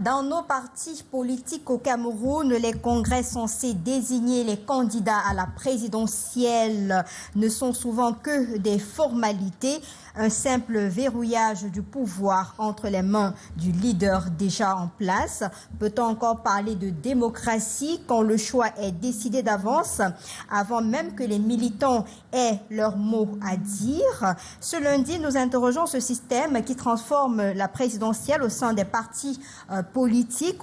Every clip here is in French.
Dans nos partis politiques au Cameroun, les congrès censés désigner les candidats à la présidentielle ne sont souvent que des formalités. Un simple verrouillage du pouvoir entre les mains du leader déjà en place. Peut-on encore parler de démocratie quand le choix est décidé d'avance, avant même que les militants aient leur mot à dire? Ce lundi, nous interrogeons ce système qui transforme la présidentielle au sein des partis politiques,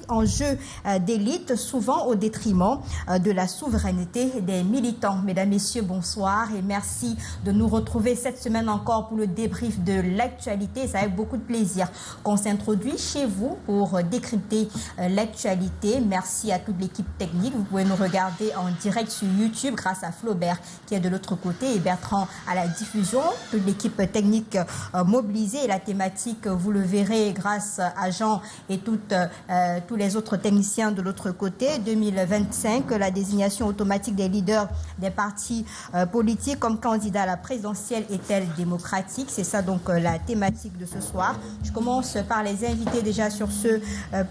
en jeu d'élite, souvent au détriment de la souveraineté des militants. Mesdames, Messieurs, bonsoir et merci de nous retrouver cette semaine encore pour le débrief de l'actualité. C'est avec beaucoup de plaisir qu'on s'introduit chez vous pour décrypter l'actualité. Merci à toute l'équipe technique. Vous pouvez nous regarder en direct sur YouTube grâce à Flaubert qui est de l'autre côté et Bertrand à la diffusion. Toute l'équipe technique mobilisée et la thématique, vous le verrez grâce à Jean et tous les autres techniciens de l'autre côté. 2025, la désignation automatique des leaders des partis politiques comme candidats à la présidentielle est-elle démocratique? C'est ça donc la thématique de ce soir. Je commence par les invités déjà sur ce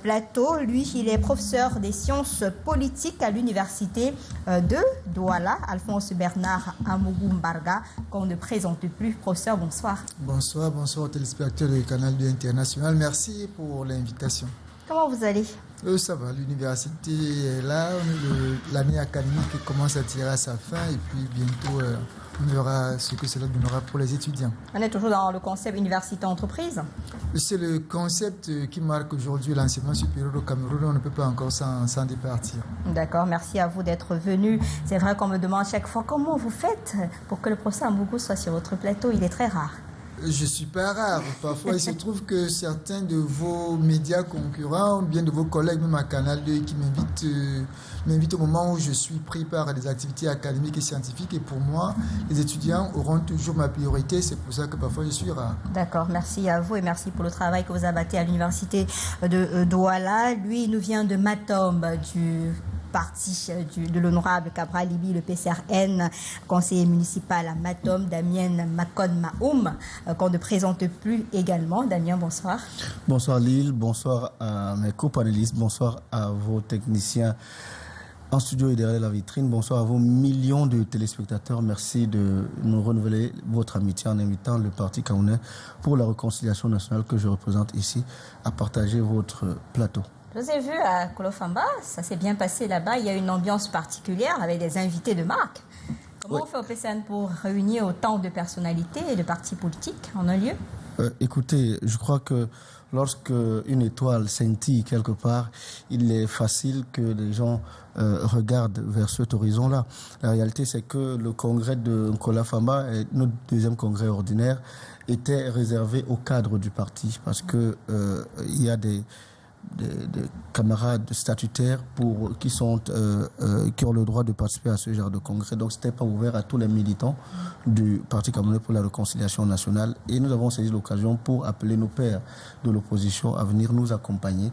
plateau. Lui, il est professeur des sciences politiques à l'université de Douala. Alphonse Bernard Amougou-Mbarga, qu'on ne présente plus. Professeur, bonsoir. Bonsoir aux téléspectateurs du Canal 2 International. Merci pour l'invitation. Comment vous allez? Ça va, l'université est là, l'année académique commence à tirer à sa fin et puis bientôt on verra ce que cela donnera pour les étudiants. On est toujours dans le concept université-entreprise? C'est le concept qui marque aujourd'hui l'enseignement supérieur au Cameroun. On ne peut pas encore s'en départir. D'accord, merci à vous d'être venu. C'est vrai qu'on me demande chaque fois comment vous faites pour que le professeur Amougou soit sur votre plateau. Il est très rare. Je ne suis pas rare. Parfois, il se trouve que certains de vos médias concurrents, ou bien de vos collègues, même à Canal 2, qui m'invitent au moment où je suis pris par des activités académiques et scientifiques. Et pour moi, les étudiants auront toujours ma priorité. C'est pour ça que parfois, je suis rare. D'accord, merci à vous et merci pour le travail que vous abattez à l'université de Douala. Lui, il nous vient de Matom, du parti de l'honorable Cabral Libi, le PCRN, conseiller municipal à Matom, Damien Makon Maoum, qu'on ne présente plus également. Damien, bonsoir. Bonsoir Lille, bonsoir à mes co-panélistes, bonsoir à vos techniciens en studio et derrière la vitrine, bonsoir à vos millions de téléspectateurs. Merci de nous renouveler votre amitié en invitant le Parti camerounais pour la réconciliation nationale que je représente ici à partager votre plateau. Je vous ai vu à Kolofamba, ça s'est bien passé là-bas. Il y a une ambiance particulière avec des invités de marque. Comment on fait au PCN pour réunir autant de personnalités et de partis politiques en un lieu? Écoutez, je crois que lorsque une étoile scintille quelque part, il est facile que les gens regardent vers cet horizon-là. La réalité, c'est que le congrès de Kolofamba, notre deuxième congrès ordinaire, était réservé au cadre du parti parce que il y a des camarades statutaires qui ont le droit de participer à ce genre de congrès. Donc, c'était pas ouvert à tous les militants du Parti camerounais pour la réconciliation nationale. Et nous avons saisi l'occasion pour appeler nos pairs de l'opposition à venir nous accompagner,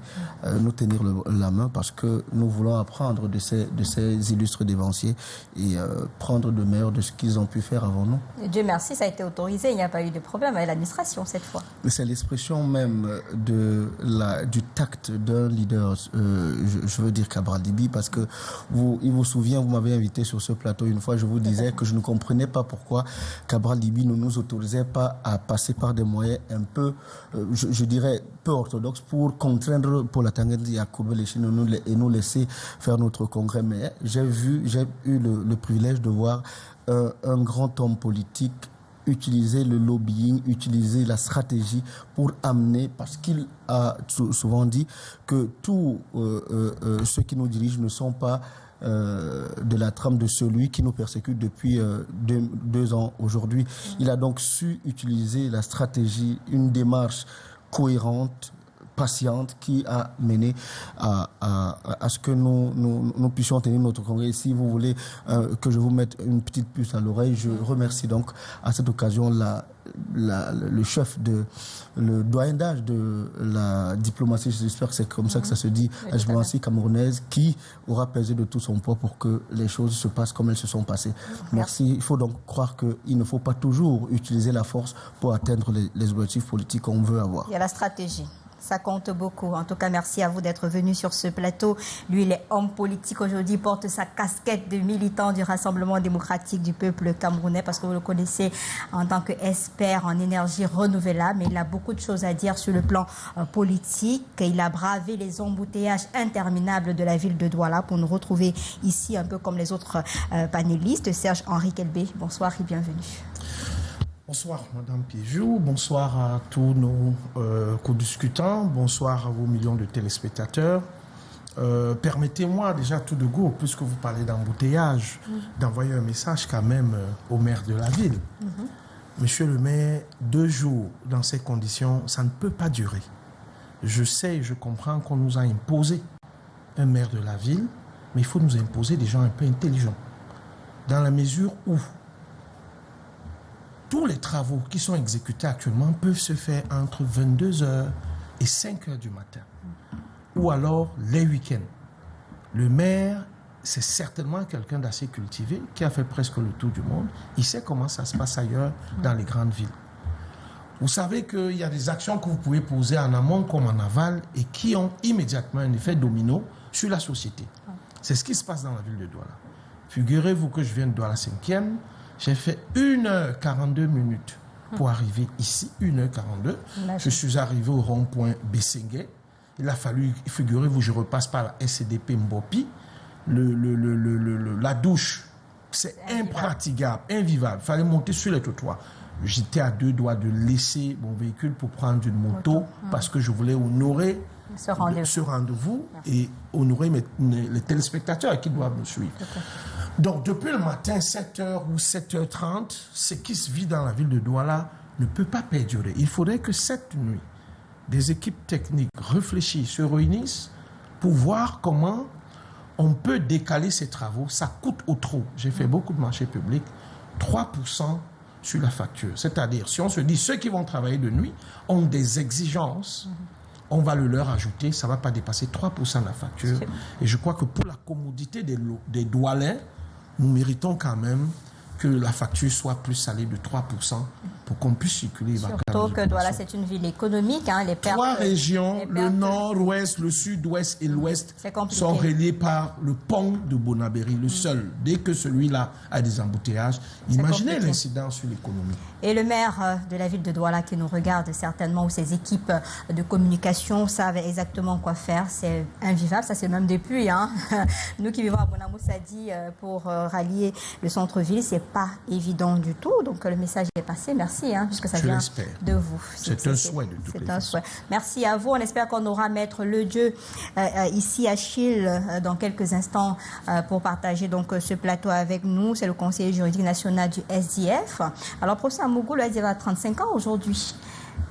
nous tenir la main parce que nous voulons apprendre de ces illustres dévanciers et prendre de meilleur de ce qu'ils ont pu faire avant nous. Dieu merci, ça a été autorisé. Il n'y a pas eu de problème avec l'administration cette fois. C'est l'expression même du tact d'un leader, je veux dire Cabral Libi, parce que il vous souvient, vous m'avez invité sur ce plateau une fois, je vous disais que je ne comprenais pas pourquoi Cabral Libi ne nous autorisait pas à passer par des moyens un peu, je dirais, peu orthodoxes pour contraindre pour la Tanzanie à courber les chines et nous laisser faire notre congrès. Mais j'ai eu le privilège de voir un grand homme politique utiliser le lobbying, utiliser la stratégie pour amener, parce qu'il a souvent dit que tous ceux qui nous dirigent ne sont pas de la trame de celui qui nous persécute depuis 2 ans aujourd'hui. Il a donc su utiliser la stratégie, une démarche cohérente, patiente qui a mené à ce que nous puissions tenir notre congrès. Si vous voulez que je vous mette une petite puce à l'oreille, je remercie donc à cette occasion le chef le doyen d'âge de la diplomatie, j'espère que c'est comme ça que ça se dit, la diplomatie camerounaise, qui aura pesé de tout son poids pour que les choses se passent comme elles se sont passées. Merci. Il faut donc croire qu'il ne faut pas toujours utiliser la force pour atteindre les objectifs politiques qu'on veut avoir. Il y a la stratégie. Ça compte beaucoup. En tout cas, merci à vous d'être venu sur ce plateau. Lui, il est homme politique aujourd'hui, porte sa casquette de militant du Rassemblement démocratique du peuple camerounais parce que vous le connaissez en tant qu'expert en énergie renouvelable. Mais il a beaucoup de choses à dire sur le plan politique. Il a bravé les embouteillages interminables de la ville de Douala pour nous retrouver ici, un peu comme les autres panélistes. Serge-Henri Kelbé, bonsoir et bienvenue. Bonsoir Madame Piéjou, bonsoir à tous nos co-discutants, bonsoir à vos millions de téléspectateurs. Permettez-moi déjà tout de go, puisque vous parlez d'embouteillage, d'envoyer un message quand même au maire de la ville. Monsieur le maire, 2 jours dans ces conditions, ça ne peut pas durer. Je sais, je comprends qu'on nous a imposé un maire de la ville, mais il faut nous imposer des gens un peu intelligents. Dans la mesure où tous les travaux qui sont exécutés actuellement peuvent se faire entre 22h et 5h du matin. Ou alors les week-ends. Le maire, c'est certainement quelqu'un d'assez cultivé, qui a fait presque le tour du monde. Il sait comment ça se passe ailleurs dans les grandes villes. Vous savez qu'il y a des actions que vous pouvez poser en amont comme en aval et qui ont immédiatement un effet domino sur la société. C'est ce qui se passe dans la ville de Douala. Figurez-vous que je viens de Douala 5e. J'ai fait 1h42 pour arriver ici, 1h42. Je suis arrivé au rond-point Bessengue. Il a fallu, figurez-vous, je repasse par la SCDP Mbopi. La douche, c'est impraticable, invivable. Il fallait monter sur les trottoirs. J'étais à 2 doigts de laisser mon véhicule pour prendre une moto parce que je voulais honorer ce rendez-vous et honorer les téléspectateurs qui doivent me suivre. Donc, depuis le matin, 7h ou 7h30, ce qui se vit dans la ville de Douala ne peut pas perdurer. Il faudrait que cette nuit, des équipes techniques réfléchissent, se réunissent pour voir comment on peut décaler ces travaux. Ça coûte au trop. J'ai fait beaucoup de marchés publics. 3% sur la facture. C'est-à-dire, si on se dit ceux qui vont travailler de nuit ont des exigences, on va le leur ajouter, ça ne va pas dépasser 3% de la facture. Et je crois que pour la commodité des Doualins, nous méritons quand même que la facture soit plus salée de 3% pour qu'on puisse circuler. Surtout que Douala, c'est une ville économique. Hein, les pertes, 3 régions, le nord, l'ouest, le sud-ouest et l'ouest, sont reliées par le pont de Bonabéry, le seul. Dès que celui-là a des embouteillages, imaginez l'incidence sur l'économie. Et le maire de la ville de Douala qui nous regarde certainement, où ses équipes de communication savent exactement quoi faire, c'est invivable. Ça, c'est même depuis. Hein. Nous qui vivons à Bonamoussadi pour rallier le centre-ville, c'est pas évident du tout. Donc le message est passé. Merci, hein, puisque ça vient de vous. C'est un souhait de toutes les façons. Merci à vous. On espère qu'on aura Maître Ledieu ici à Chile dans quelques instants pour partager donc ce plateau avec nous. C'est le conseiller juridique national du SDF. Alors professeur Amougou, le SDF a 35 ans aujourd'hui.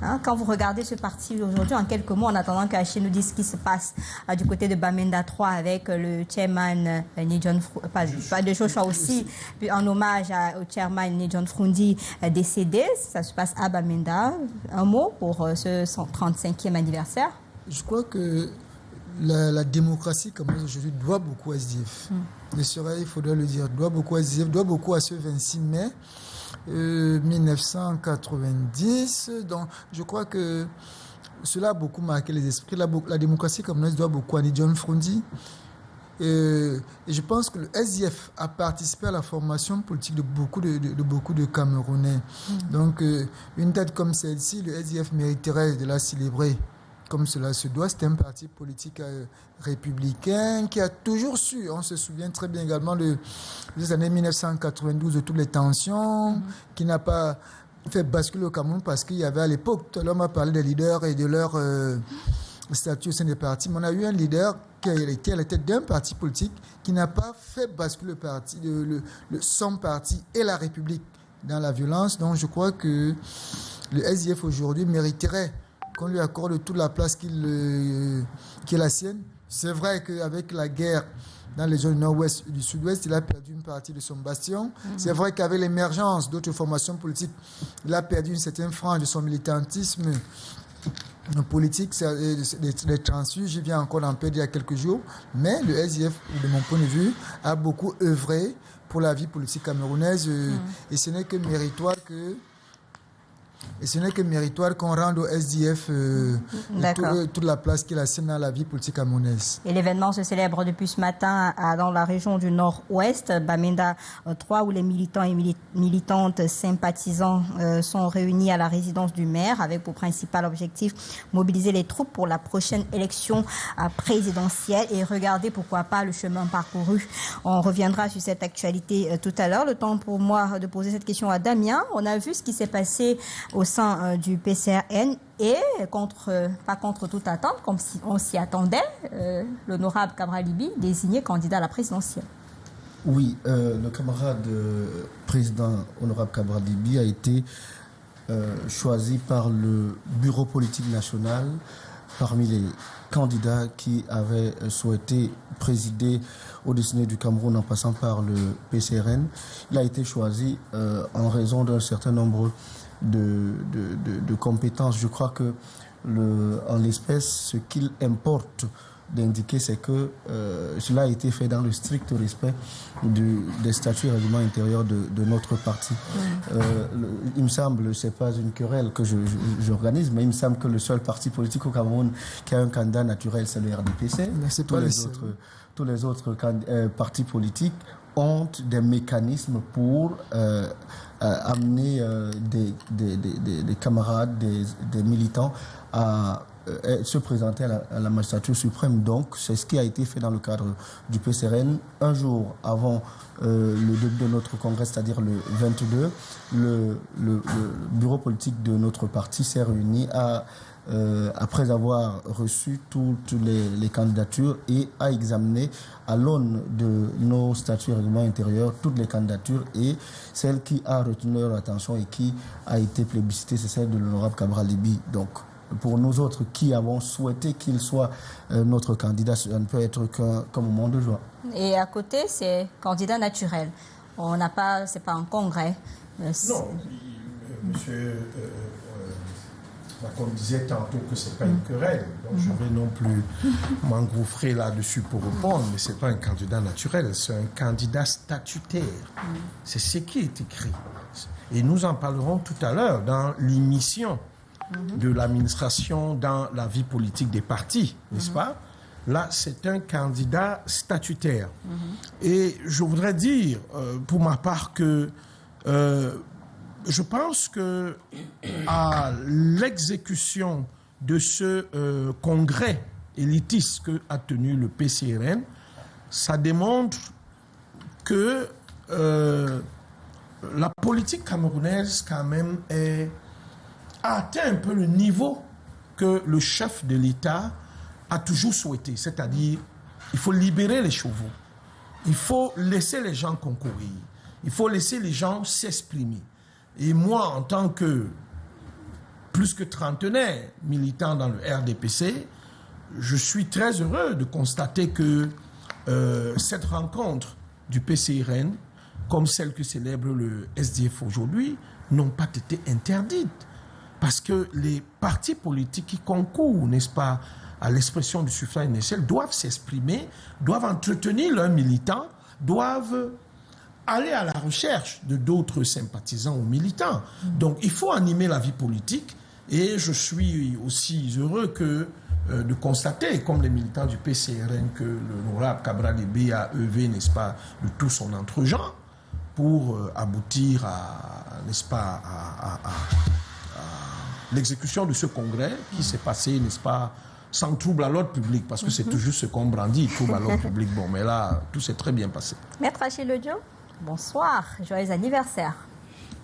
Hein, quand vous regardez ce parti aujourd'hui, en quelques mots, en attendant qu'Achille nous dise ce qui se passe du côté de Bamenda 3 avec le chairman Nidjon, pas de Joshua aussi, puis en hommage au chairman Nidjon Frundi décédé, ça se passe à Bamenda. Un mot pour ce 35e anniversaire? Je crois que la démocratie, comme aujourd'hui, doit beaucoup à SDF. Le serait, il faudrait le dire, doit beaucoup à SDF, doit beaucoup à ce 26 mai. 1990, donc je crois que cela a beaucoup marqué les esprits. La démocratie communautaire doit beaucoup à Nidjon Frundi. Et je pense que le SDF a participé à la formation politique de beaucoup de Camerounais. Donc une date comme celle-ci, le SDF mériterait de la célébrer comme cela se doit. C'est un parti politique républicain qui a toujours su, on se souvient très bien également des années 1992, de toutes les tensions, qui n'a pas fait basculer le Cameroun parce qu'il y avait à l'époque, l'homme a parlé des leaders et de leur statut au sein des partis, mais on a eu un leader qui était à la tête d'un parti politique qui n'a pas fait basculer le parti, son parti et la République dans la violence. Donc je crois que le SDF aujourd'hui mériterait qu'on lui accorde toute la place qui est la sienne. C'est vrai qu'avec la guerre dans les zones nord-ouest et du sud-ouest, il a perdu une partie de son bastion. C'est vrai qu'avec l'émergence d'autres formations politiques, il a perdu une certaine frange de son militantisme politique, des transfuges. Je viens encore d'en perdre il y a quelques jours. Mais le SDF, de mon point de vue, a beaucoup œuvré pour la vie politique camerounaise. Et ce n'est que méritoire que Et ce n'est que méritoire qu'on rende au SDF toute la place qu'il a dans la vie politique camerounaise. Et l'événement se célèbre depuis ce matin dans la région du Nord-Ouest, Bamenda 3, où les militants et militantes sympathisants sont réunis à la résidence du maire avec pour principal objectif mobiliser les troupes pour la prochaine élection présidentielle et regarder pourquoi pas le chemin parcouru. On reviendra sur cette actualité tout à l'heure. Le temps pour moi de poser cette question à Damien. On a vu ce qui s'est passé au sein du PCRN et pas contre toute attente, comme si on s'y attendait, l'honorable Cabral-Libby désigné candidat à la présidentielle. Oui, le camarade président honorable Cabral-Libby a été choisi par le bureau politique national parmi les candidats qui avaient souhaité présider au destiné du Cameroun en passant par le PCRN. Il a été choisi en raison d'un certain nombre de compétences. Je crois que en l'espèce, ce qu'il importe d'indiquer, c'est que cela a été fait dans le strict respect des statuts et règlements intérieurs de notre parti. Il me semble, c'est pas une querelle que j'organise, mais il me semble que le seul parti politique au Cameroun qui a un candidat naturel, c'est le RDPC. Tous les autres partis politiques ont des mécanismes pour amener des camarades, des militants à se présenter à la magistrature suprême. Donc, c'est ce qui a été fait dans le cadre du PCRN. Un jour avant le début de notre congrès, c'est-à-dire le 22, le bureau politique de notre parti s'est réuni après avoir reçu toutes les candidatures et a examiné à l'aune de nos statuts et règlements intérieurs toutes les candidatures, et celle qui a retenu leur attention et qui a été plébiscitée, c'est celle de l'honorable Cabral-Libby. Donc, pour nous autres qui avons souhaité qu'il soit notre candidat, ça ne peut être qu'un moment de joie. Et à côté, c'est candidat naturel. C'est pas un congrès. Non, monsieur, on disait tantôt que c'est pas une querelle, donc je vais non plus m'engouffrer là-dessus pour répondre, mais c'est pas un candidat naturel, c'est un candidat statutaire. C'est ce qui est écrit. Et nous en parlerons tout à l'heure dans l'émission de l'administration dans la vie politique des partis, n'est-ce pas? Là, c'est un candidat statutaire. Et je voudrais dire, pour ma part, que je pense que à l'exécution de ce congrès élitiste que a tenu le PCRN, ça démontre que la politique camerounaise, quand même, a atteint un peu le niveau que le chef de l'État a toujours souhaité. C'est-à-dire, il faut libérer les chevaux. Il faut laisser les gens concourir. Il faut laisser les gens s'exprimer. Et moi, en tant que plus que trentenaire militant dans le RDPC, je suis très heureux de constater que cette rencontre du PCRN, comme celle que célèbre le SDF aujourd'hui, n'ont pas été interdites. Parce que les partis politiques qui concourent, n'est-ce pas, à l'expression du suffrage universel, doivent s'exprimer, doivent entretenir leurs militants, doivent aller à la recherche de d'autres sympathisants ou militants. Donc, il faut animer la vie politique. Et je suis aussi heureux de constater, comme les militants du PCRN, que l'honorable Cabral-Libby a œuvré, n'est-ce pas, de tout son entre-gens pour aboutir n'est-ce pas, à l'exécution de ce congrès qui s'est passé, n'est-ce pas, sans trouble à l'ordre public, parce que c'est toujours ce qu'on brandit, trouble à l'ordre public. Bon, mais là, tout s'est très bien passé. Maître Achille Ledio, bonsoir, joyeux anniversaire.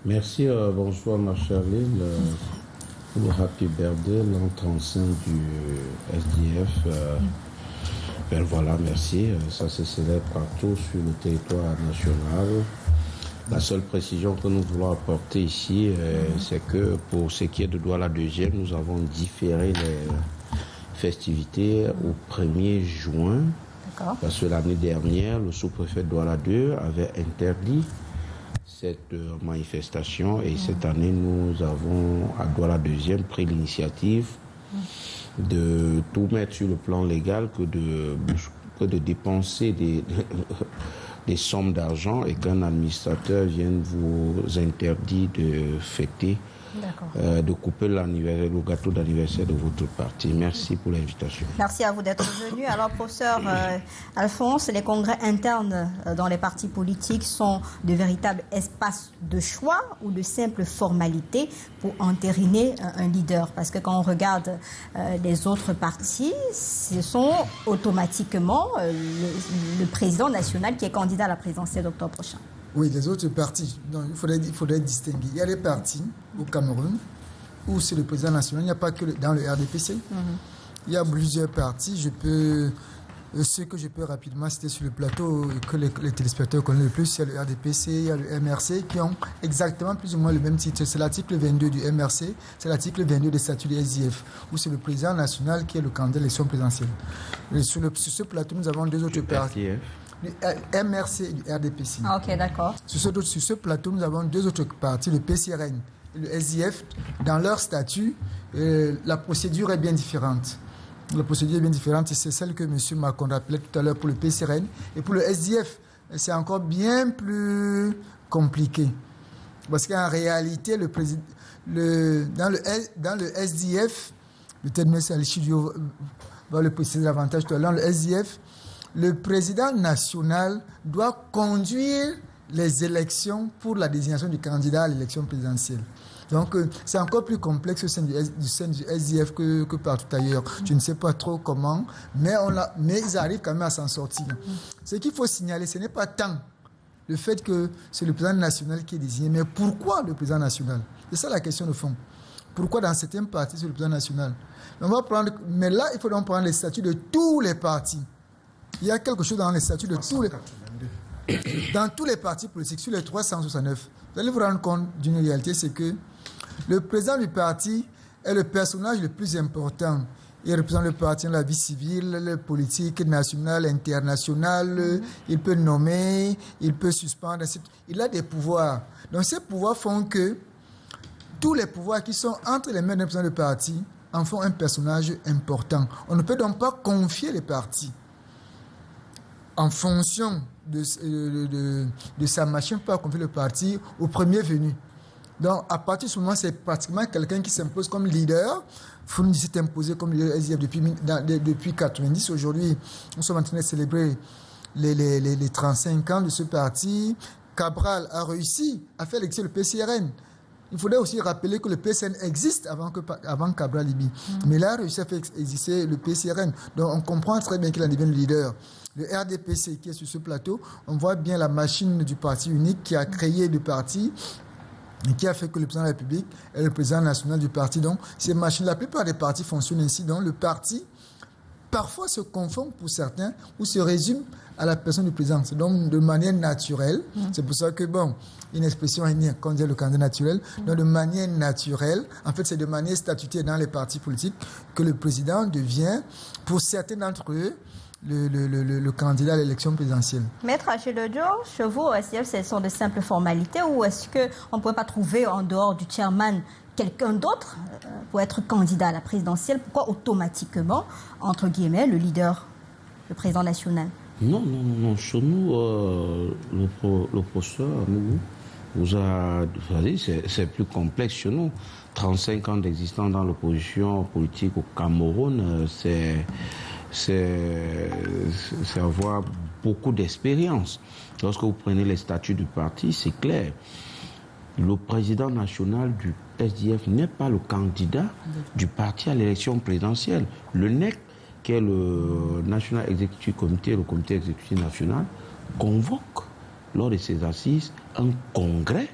Merci, bonsoir ma chère Lille. Le Happy Birthday, l'an 35 du SDF. Ben voilà, merci. Ça se célèbre partout sur le territoire national. La seule précision que nous voulons apporter ici, c'est que pour ce qui est de Douala 2e, nous avons différé les festivités au 1er juin. Parce que l'année dernière, le sous-préfet de Douala 2 avait interdit cette manifestation et cette année, nous avons à Douala 2e pris l'initiative de tout mettre sur le plan légal que de dépenser des sommes d'argent et qu'un administrateur vienne vous interdire de fêter de couper le gâteau d'anniversaire de votre parti. Merci pour l'invitation. Merci à vous d'être venu. Alors, professeur Alphonse, les congrès internes dans les partis politiques sont de véritables espaces de choix ou de simples formalités pour entériner un leader? Parce que quand on regarde les autres partis, ce sont automatiquement le président national qui est candidat à la présidentielle d'octobre prochain. Oui, les autres partis. Donc, il faudrait distinguer. Il y a des partis au Cameroun où c'est le président national. Il n'y a pas que dans le RDPC. Il y a plusieurs partis. Ce que je peux rapidement citer sur le plateau, que les téléspectateurs connaissent le plus, il y a le RDPC, il y a le MRC, qui ont exactement plus ou moins le même titre. C'est l'article 22 du MRC, c'est l'article 22 des statuts du SDF, où c'est le président national qui est le candidat à l'élection présidentielle. Sur ce plateau, nous avons deux autres partis. Du MRC et du RDPC. Ah, ok, d'accord. Sur ce plateau, nous avons deux autres partis, le PCRN et le SDF. Dans leur statut, la procédure est bien différente. La procédure est bien différente et c'est celle que M. Macron rappelait tout à l'heure pour le PCRN. Et pour le SDF, c'est encore bien plus compliqué. Parce qu'en réalité, dans le SDF, peut-être M. Alichidio va le préciser davantage tout à l'heure, le SDF, le président national doit conduire les élections pour la désignation du candidat à l'élection présidentielle. Donc, c'est encore plus complexe au sein du SDF que partout ailleurs. Je ne sais pas trop comment, mais ils arrivent quand même à s'en sortir. Ce qu'il faut signaler, ce n'est pas tant le fait que c'est le président national qui est désigné, mais pourquoi le président national? C'est ça la question de fond. Pourquoi dans certains partis, c'est le président national? Mais là, il faut donc prendre les statuts de tous les partis. Il y a quelque chose dans les statuts de dans tous les partis politiques, sur les 369. Vous allez vous rendre compte d'une réalité, c'est que le président du parti est le personnage le plus important. Il représente le parti dans la vie civile, la politique nationale, internationale. Il peut nommer, il peut suspendre. Il a des pouvoirs. Donc ces pouvoirs font que tous les pouvoirs qui sont entre les mains d'un président de parti en font un personnage important. On ne peut donc pas confier les partis en fonction de sa machine, pas confier le parti au premier venu. Donc, à partir de ce moment, c'est pratiquement quelqu'un qui s'impose comme leader. Founi s'est imposé comme leader SDF depuis 1990. Aujourd'hui, nous sommes en train de célébrer les 35 ans de ce parti. Cabral a réussi à faire exister le PCRN. Il faudrait aussi rappeler que le PCRN existe avant Cabral Libi. Mais là, il a réussi à faire exister le PCRN. Donc, on comprend très bien qu'il en devient le leader. Le RDPC qui est sur ce plateau, on voit bien la machine du parti unique qui a créé le parti et qui a fait que le président de la République est le président national du parti. Donc, ces machines, la plupart des partis fonctionnent ainsi. Donc, le parti, parfois, se confond pour certains ou se résume à la personne du président. C'est donc de manière naturelle. C'est pour ça que, une expression est née, quand on dit le candidat naturel. Donc, de manière naturelle, en fait, c'est de manière statutaire dans les partis politiques que le président devient, pour certains d'entre eux, le candidat à l'élection présidentielle. Maître Achelojo, chez vous, au SDF, ce sont de simples formalités ou est-ce qu'on ne pourrait pas trouver en dehors du chairman quelqu'un d'autre pour être candidat à la présidentielle? Pourquoi automatiquement, entre guillemets, le leader, le président national? Non. Chez nous, le professeur vous a dit, c'est plus complexe chez nous. 35 ans d'existence dans l'opposition politique au Cameroun, c'est avoir beaucoup d'expérience. Lorsque vous prenez les statuts du parti, c'est clair. Le président national du SDF n'est pas le candidat du parti à l'élection présidentielle. Le NEC, qui est le National Executive Committee, le comité exécutif national, convoque lors de ses assises un congrès,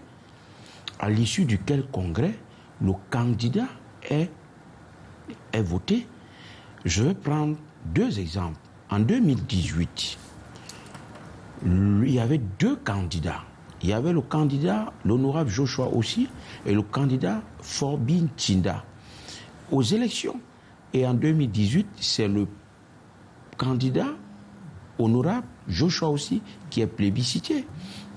à l'issue duquel congrès, le candidat est voté. Je vais prendre deux exemples. En 2018, il y avait deux candidats. Il y avait le candidat, l'honorable Joshua aussi, et le candidat Forbin Tinda aux élections. Et en 2018, c'est le candidat honorable Joshua aussi qui est plébiscité.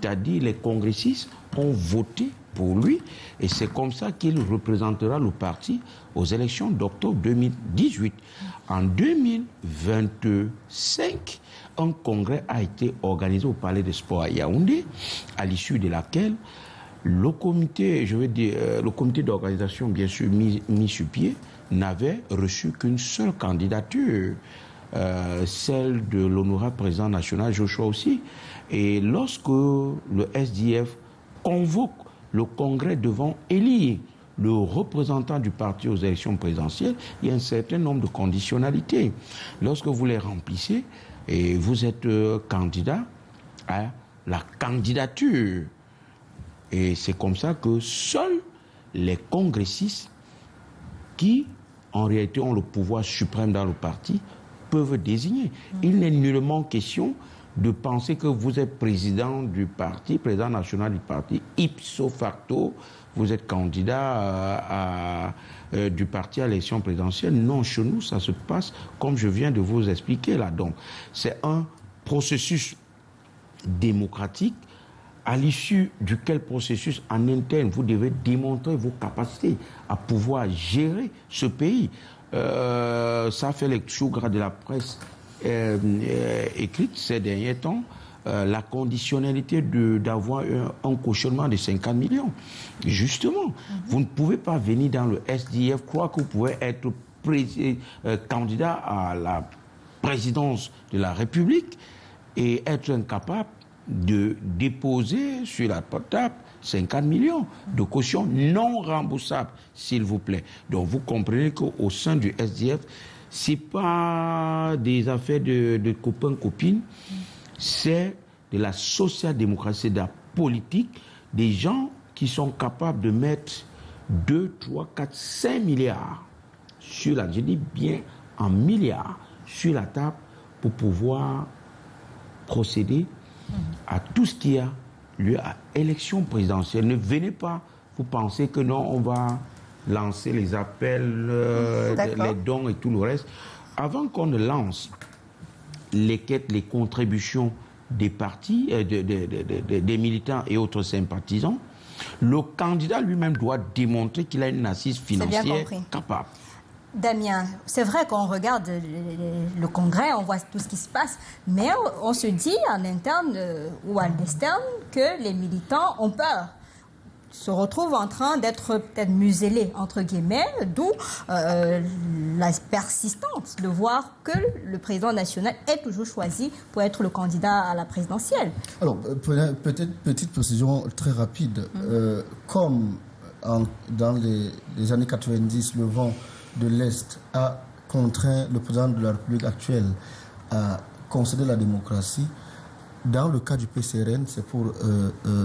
C'est-à-dire les congressistes ont voté pour lui et c'est comme ça qu'il représentera le parti aux élections d'octobre 2018. En 2025, un congrès a été organisé au Palais des Sports à Yaoundé, à l'issue de laquelle le comité, le comité d'organisation, bien sûr, mis sur pied, n'avait reçu qu'une seule candidature, celle de l'honorable président national Joshua aussi. Et lorsque le SDF convoque le Congrès devant élire le représentant du parti aux élections présidentielles, il y a un certain nombre de conditionnalités. Lorsque vous les remplissez, et vous êtes candidat à la candidature. Et c'est comme ça que seuls les congressistes qui, en réalité, ont le pouvoir suprême dans le parti, peuvent désigner. Il n'est nullement question de penser que vous êtes président du parti, président national du parti, ipso facto, vous êtes candidat du parti à l'élection présidentielle. Non, chez nous, ça se passe comme je viens de vous expliquer là. Donc, c'est un processus démocratique à l'issue duquel processus en interne, vous devez démontrer vos capacités à pouvoir gérer ce pays. Ça fait les choux gras de la presse écrite ces derniers temps. La conditionnalité d'avoir un cautionnement de 50 millions. Justement, vous ne pouvez pas venir dans le SDF croire que vous pouvez être candidat à la présidence de la République et être incapable de déposer sur la table 50 millions de caution non remboursable, s'il vous plaît. Donc vous comprenez qu'au sein du SDF, ce n'est pas des affaires de copains-copines, c'est de la social-démocratie, de la politique, des gens qui sont capables de mettre 2, 3, 4, 5 milliards sur la, je dis bien en milliards, sur la table pour pouvoir procéder à tout ce qui a lieu à l'élection présidentielle. Ne venez pas vous penser que non, on va lancer les appels, les dons et tout le reste. Avant qu'on ne lance les quêtes, les contributions des partis, des militants et autres sympathisants, le candidat lui-même doit démontrer qu'il a une assise financière capable. Damien, c'est vrai qu'on regarde le Congrès, on voit tout ce qui se passe, mais on se dit en interne ou en externe que les militants ont peur, se retrouvent en train d'être peut-être muselés, entre guillemets, d'où la persistance de voir que le président national est toujours choisi pour être le candidat à la présidentielle. Alors, peut-être petite précision très rapide. Comme dans les années 90, le vent de l'Est a contraint le président de la République actuelle à concéder la démocratie. Dans le cas du PCRN, c'est pour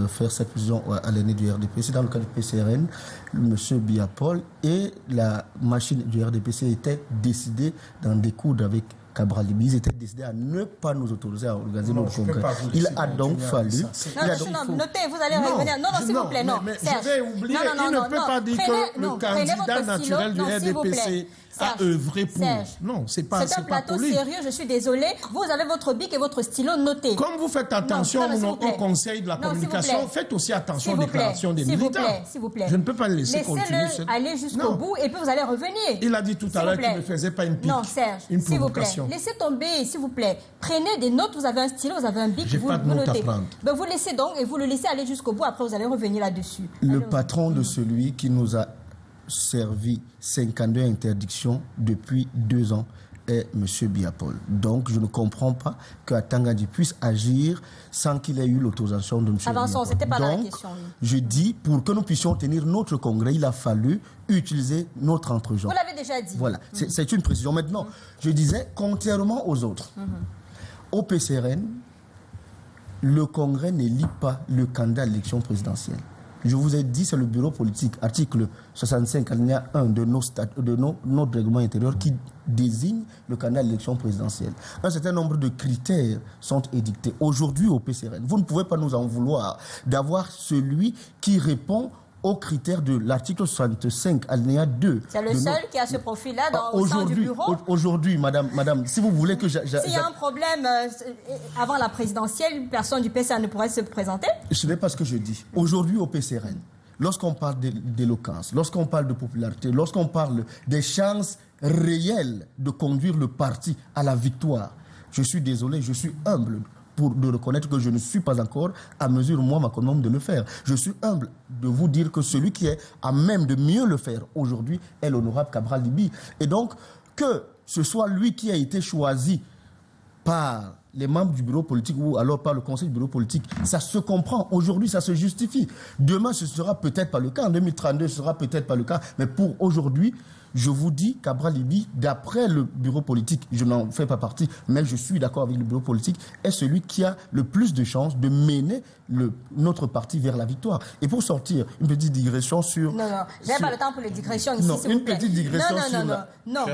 faire cette précision à l'aîné du RDPC, dans le cas du PCRN, M. Biapol et la machine du RDPC étaient décidés d'en découdre avec Cabral Libi. Ils étaient décidés à ne pas nous autoriser à organiser notre congrès. Il a donc fallu... Notez, vous allez revenir. Non, s'il vous plaît, non. Mais je vais oublier, il ne peut pas dire que le candidat naturel du RDPC a œuvré pour... Non, c'est pas pour lui. C'est un plateau sérieux, je suis désolée. Vous avez votre bic et votre stylo, noté. Comme vous faites attention au conseil de la communication, faites aussi attention aux déclarations des militants. S'il vous plaît. Je ne peux pas le laisser continuer. Laissez-le aller jusqu'au bout et puis vous allez revenir. Il a dit tout à l'heure qu'il ne faisait pas une pique. Non, Serge, s'il vous plaît. Laissez tomber, s'il vous plaît. Prenez des notes, vous avez un stylo, vous avez un bic, vous notez. Ben, vous laissez donc et vous le laissez aller jusqu'au bout, après vous allez revenir là-dessus. Le patron de celui qui nous a servi 52 interdictions depuis 2 ans est M. Biapol. Donc, je ne comprends pas qu'à Tangadi puisse agir sans qu'il ait eu l'autorisation de M. Biapol. Avançons, c'était pas dans la question. Je dis, pour que nous puissions tenir notre congrès, il a fallu utiliser notre entre-gens. Vous l'avez déjà dit. Voilà, c'est une précision. Maintenant, je disais, contrairement aux autres, au PCRN, le congrès n'élit pas le candidat à l'élection présidentielle. Je vous ai dit, c'est le bureau politique, article 65, alinéa 1 de notre règlement intérieur qui désigne le candidat à l'élection présidentielle. Un certain nombre de critères sont édictés. Aujourd'hui, au PCRN, vous ne pouvez pas nous en vouloir d'avoir celui qui répond aux critères de l'article 65, alinéa 2. C'est le seul qui a ce profil-là au sein du bureau. Aujourd'hui, madame, si vous voulez que... S'il y a un problème avant la présidentielle, personne du PCRN ne pourrait se présenter? Ce n'est pas ce que je dis. Aujourd'hui, au PCRN, lorsqu'on parle d'éloquence, lorsqu'on parle de popularité, lorsqu'on parle des chances réelles de conduire le parti à la victoire, je suis désolé, je suis humble de reconnaître que je ne suis pas encore à mesure, moi, ma commande, de le faire. Je suis humble de vous dire que celui qui est à même de mieux le faire aujourd'hui est l'honorable Cabral Libye. Et donc, que ce soit lui qui a été choisi par les membres du bureau politique ou alors par le conseil du bureau politique, ça se comprend. Aujourd'hui, ça se justifie. Demain, ce sera peut-être pas le cas. En 2032, ce sera peut-être pas le cas. Mais pour aujourd'hui, je vous dis, Cabral Libye, d'après le bureau politique, je n'en fais pas partie, mais je suis d'accord avec le bureau politique, est celui qui a le plus de chances de mener notre parti vers la victoire. Et pour sortir, une petite digression sur... Non, je n'ai pas le temps pour les digressions ici, non, s'il vous plaît. Une petite digression Non,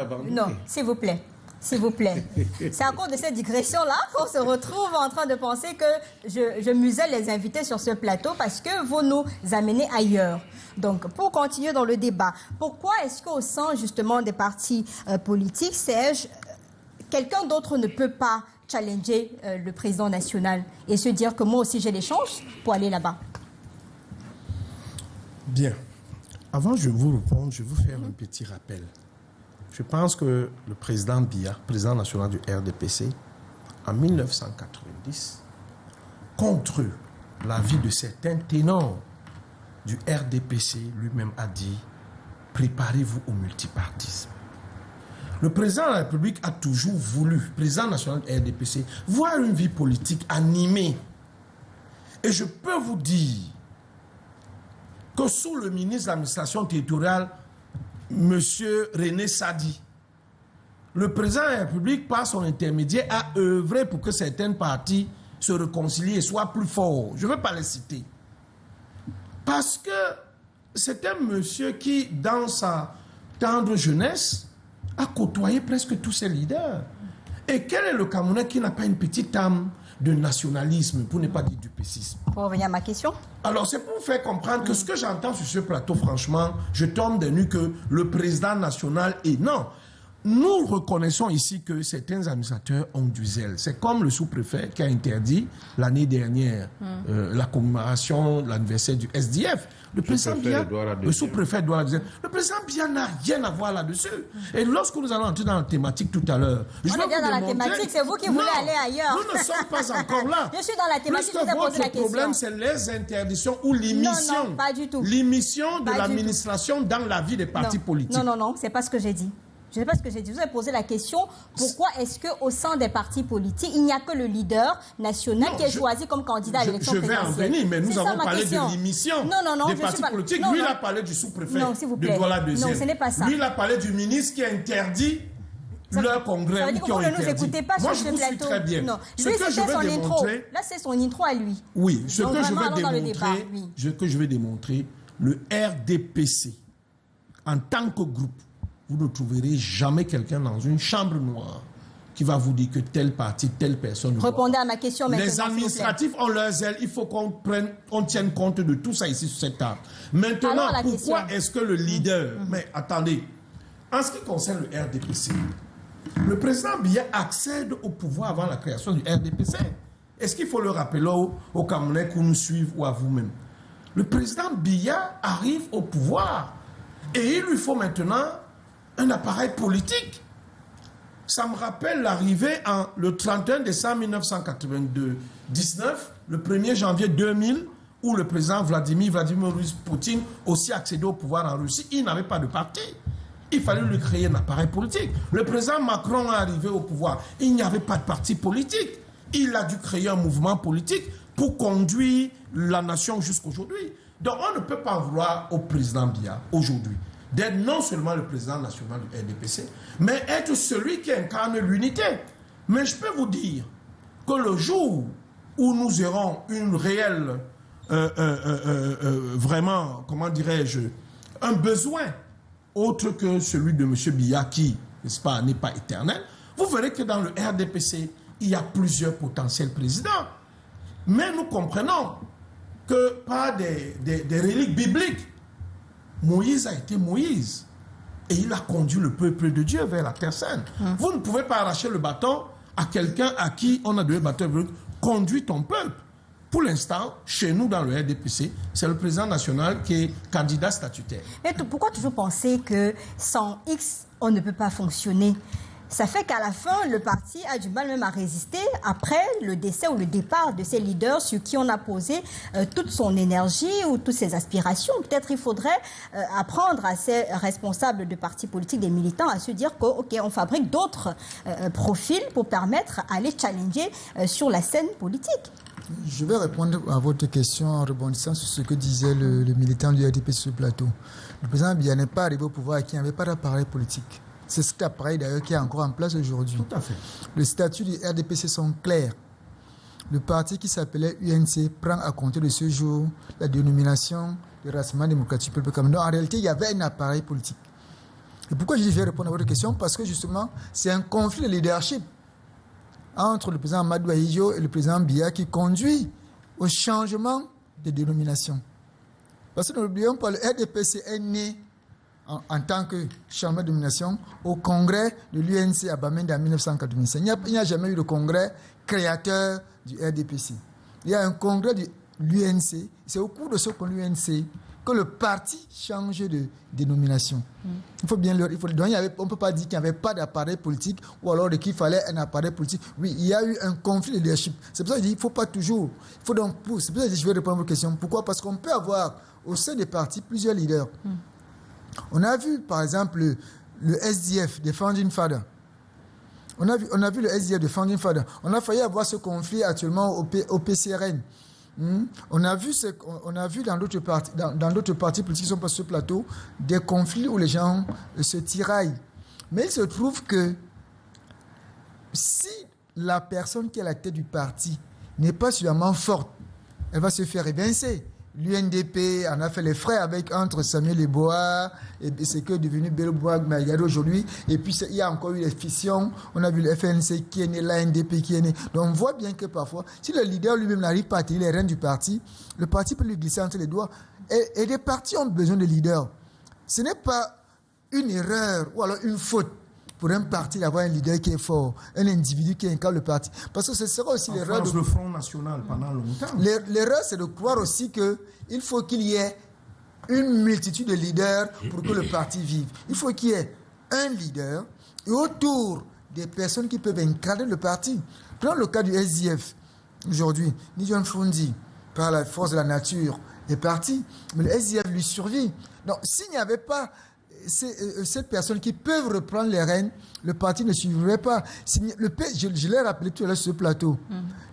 s'il vous plaît. S'il vous plaît. C'est à cause de cette digression-là qu'on se retrouve en train de penser que je muselle les invités sur ce plateau parce que vous nous amenez ailleurs. Donc, pour continuer dans le débat, pourquoi est-ce qu'au sein justement des partis politiques, quelqu'un d'autre ne peut pas challenger le président national et se dire que moi aussi j'ai les chances pour aller là-bas? Bien. Avant je vous répondre, je vais vous faire un petit rappel. Je pense que le président Biya, président national du RDPC, en 1990, contre l'avis de certains ténors du RDPC, lui-même a dit « Préparez-vous au multipartisme ». Le président de la République a toujours voulu, président national du RDPC, voir une vie politique animée. Et je peux vous dire que sous le ministre de l'administration territoriale, M. René Sadi, le président de la République, par son intermédiaire, a œuvré pour que certaines parties se réconcilient et soient plus forts. Je ne veux pas les citer. Parce que c'est un monsieur qui, dans sa tendre jeunesse, a côtoyé presque tous ses leaders. Et quel est le Camerounais qui n'a pas une petite âme de nationalisme, pour ne pas dire du pessisme? Pour revenir à ma question. Alors, c'est pour vous faire comprendre que ce que j'entends sur ce plateau, franchement, je tombe des nues que le président national est... Non, nous reconnaissons ici que certains administrateurs ont du zèle. C'est comme le sous-préfet qui a interdit l'année dernière la commémoration de l'anniversaire du SDF. Le président Biya, le sous-préfet doit dire, le président Biya n'a rien à voir là-dessus. Et lorsque nous allons entrer dans la thématique tout à l'heure, on est bien dans la thématique, c'est vous qui voulez aller ailleurs. Nous ne sommes pas encore là. Je suis dans la thématique, je vous ai posé la question. Le problème, c'est les interdictions ou l'émission. Non, pas du tout. L'émission de l'administration dans la vie des partis politiques. Non, c'est pas ce que j'ai dit. Je ne sais pas ce que j'ai dit. Je vous ai posé la question, pourquoi est-ce qu'au sein des partis politiques, il n'y a que le leader national qui est choisi comme candidat à l'élection présidentielle? Je vais en venir, mais nous avons parlé de l'émission des partis politiques. Lui, il a parlé du sous-préfet de Douala-Deuxième. Non, ce n'est pas ça. Lui, il a parlé du ministre qui a interdit leur congrès. Ça veut dire que vous ne nous écoutez pas sur ce plateau. Moi, je vous suis très bien. Non. Lui, c'était son intro. Là, c'est son intro à lui. Oui, ce que je vais démontrer, le RDPC, en tant que groupe, vous ne trouverez jamais quelqu'un dans une chambre noire qui va vous dire que tel parti, telle personne... Répondez à ma question maintenant. Les administratifs ont leurs ailes. Il faut qu'on tienne compte de tout ça ici sur cette table. Maintenant, pourquoi est-ce que le leader... Mais attendez, en ce qui concerne le RDPC, le président Biya accède au pouvoir avant la création du RDPC. Est-ce qu'il faut le rappeler aux Camerounais qui nous suivent ou à vous-même? Le président Biya arrive au pouvoir et il lui faut maintenant un appareil politique. Ça me rappelle l'arrivée le 31 décembre 1999, le 1er janvier 2000, où le président Vladimir Poutine aussi accédait au pouvoir en Russie. Il n'avait pas de parti. Il fallait lui créer un appareil politique. Le président Macron est arrivé au pouvoir. Il n'y avait pas de parti politique. Il a dû créer un mouvement politique pour conduire la nation jusqu'aujourd'hui. Donc on ne peut pas vouloir au président Biya aujourd'hui d'être non seulement le président national du RDPC, mais être celui qui incarne l'unité. Mais je peux vous dire que le jour où nous aurons une réelle, vraiment, comment dirais-je, un besoin autre que celui de M. Biya qui, n'est-ce pas, n'est pas éternel, vous verrez que dans le RDPC, il y a plusieurs potentiels présidents. Mais nous comprenons que par des reliques bibliques, Moïse a été Moïse. Et il a conduit le peuple de Dieu vers la Terre Sainte. Vous ne pouvez pas arracher le bâton à quelqu'un à qui on a donné le bâton. Conduis ton peuple. Pour l'instant, chez nous, dans le RDPC, c'est le président national qui est candidat statutaire. Mais pourquoi toujours penser que sans X, on ne peut pas fonctionner? Ça fait qu'à la fin, le parti a du mal même à résister après le décès ou le départ de ses leaders sur qui on a posé toute son énergie ou toutes ses aspirations. Peut-être il faudrait apprendre à ces responsables de partis politiques, des militants, à se dire qu'on fabrique d'autres profils pour permettre à les challenger sur la scène politique. Je vais répondre à votre question en rebondissant sur ce que disait le militant du RDP sur ce plateau. Le président Biya n'est pas arrivé au pouvoir et qu'il n'y avait pas d'appareil politique. C'est cet appareil d'ailleurs qui est encore en place aujourd'hui. Tout à fait. Le statut du RDPC sont clairs. Le parti qui s'appelait UNC prend à compter de ce jour la dénomination de Rassemblement démocratique du peuple camerounais. En réalité, il y avait un appareil politique. Et pourquoi je vais répondre à votre question? Parce que justement, c'est un conflit de leadership entre le président Amadou Ahidjo et le président Biya qui conduit au changement de dénomination. Parce que n'oublions pas, le RDPC est né en tant que changement de dénomination au congrès de l'UNC à Bamenda en 1985. Il n'y a jamais eu de congrès créateur du RDPC. Il y a un congrès de l'UNC. C'est au cours de ce congrès de l'UNC que le parti change de dénomination. Il faut bien le dire. On ne peut pas dire qu'il n'y avait pas d'appareil politique ou alors qu'il fallait un appareil politique. Oui, il y a eu un conflit de leadership. C'est pour ça que je dis qu'il ne faut pas toujours. C'est pour ça que je vais répondre à votre question. Pourquoi? Parce qu'on peut avoir au sein des partis plusieurs leaders. On a vu, par exemple, le SDF de Founding Father. On a vu le SDF de Founding Father. On a failli avoir ce conflit actuellement au PCRN. On a vu dans d'autres partis politiques qui sont pas sur ce plateau des conflits où les gens se tiraillent. Mais il se trouve que si la personne qui est à la tête du parti n'est pas suffisamment forte, elle va se faire évincer. L'UNDP en a fait les frais entre Samuel Eboa et ce que est devenu Belbois Maïgado aujourd'hui. Et puis il y a encore eu les fissions. On a vu le FNC qui est né, l'ANDP qui est né. Donc on voit bien que parfois, si le leader lui-même n'arrive pas à tenir les rênes du parti, le parti peut lui glisser entre les doigts. Et les partis ont besoin de leaders. Ce n'est pas une erreur ou alors une faute pour un parti d'avoir un leader qui est fort, un individu qui incarne le parti. Parce que ce sera aussi l'erreur de... le Front National pendant longtemps. L'erreur, c'est de croire aussi qu'il faut qu'il y ait une multitude de leaders pour que le parti vive. Il faut qu'il y ait un leader et autour des personnes qui peuvent encadrer le parti. Prenons le cas du SDF. Aujourd'hui, Nidjon Fundi, par la force de la nature, est parti, mais le SDF lui survit. Donc, s'il n'y avait pas ces personnes qui peuvent reprendre les rênes, le parti ne suivrait pas. Je l'ai rappelé tout à l'heure sur ce plateau.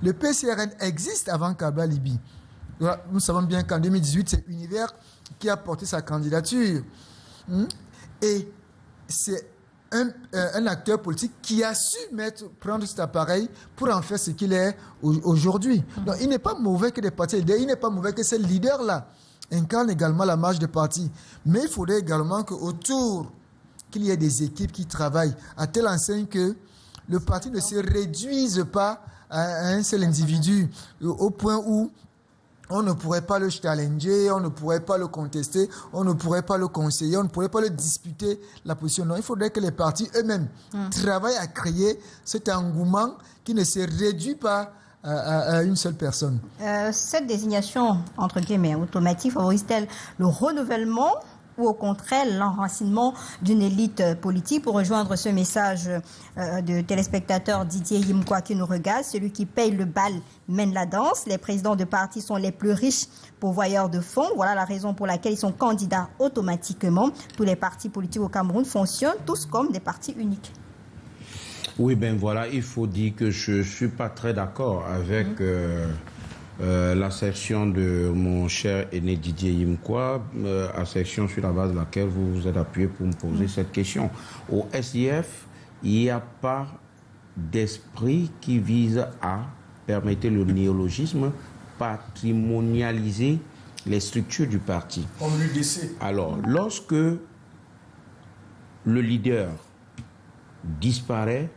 Le PCRN existe avant Kabla Libye. Nous savons bien qu'en 2018, c'est Univers qui a porté sa candidature. Et c'est un acteur politique qui a su prendre cet appareil pour en faire ce qu'il est aujourd'hui. Donc, il n'est pas mauvais que des partis, il n'est pas mauvais que ces leaders-là incarne également la marche des partis. Mais il faudrait également qu'autour, qu'il y ait des équipes qui travaillent à telle enseigne que le parti ne se réduise pas à un seul individu, au point où on ne pourrait pas le challenger, on ne pourrait pas le contester, on ne pourrait pas le conseiller, on ne pourrait pas le disputer la position. Non, il faudrait que les partis eux-mêmes travaillent à créer cet engouement qui ne se réduit pas à une seule personne. Cette désignation, entre guillemets, automatique, favorise-t-elle le renouvellement ou au contraire l'enracinement d'une élite politique? Pour rejoindre ce message de téléspectateur Didier Yimkwa qui nous regarde, celui qui paye le bal mène la danse. Les présidents de partis sont les plus riches pourvoyeurs de fonds. Voilà la raison pour laquelle ils sont candidats automatiquement. Tous les partis politiques au Cameroun fonctionnent tous comme des partis uniques. Oui, ben voilà, il faut dire que je ne suis pas très d'accord avec l'assertion de mon cher aîné Didier Yimkwa, assertion sur la base de laquelle vous vous êtes appuyé pour me poser cette question. Au SDF, il n'y a pas d'esprit qui vise à, permettez le néologisme, patrimonialiser les structures du parti. Comme l'UDC. Alors, lorsque le leader disparaît,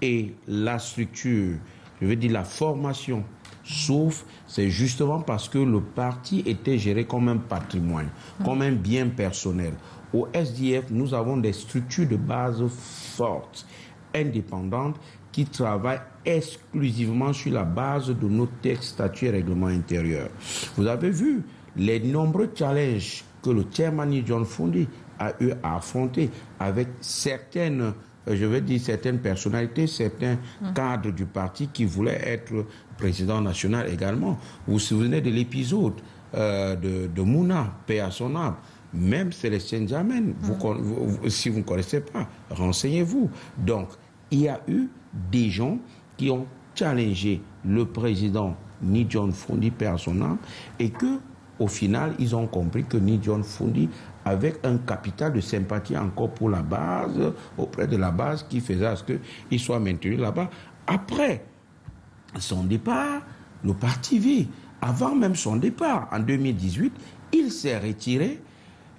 et la structure, je veux dire la formation, sauf, c'est justement parce que le parti était géré comme un patrimoine, comme un bien personnel. Au SDF, nous avons des structures de base fortes, indépendantes, qui travaillent exclusivement sur la base de nos textes, statuts et règlements intérieurs. Vous avez vu les nombreux challenges que le chairman John Fundi a eu à affronter avec certaines je veux dire, certaines personnalités, certains cadres du parti qui voulaient être président national également. Vous vous souvenez de l'épisode de Mouna, paix à son âme. Même Célestin Djamène, si vous ne connaissez pas, renseignez-vous. Donc, il y a eu des gens qui ont challengé le président Ni John Fundi, paix à son âme, et que, au final, ils ont compris que Ni John Fundi avec un capital de sympathie encore pour la base, auprès de la base, qui faisait à ce qu'il soit maintenu là-bas. Après son départ, le parti vit. Avant même son départ, en 2018, il s'est retiré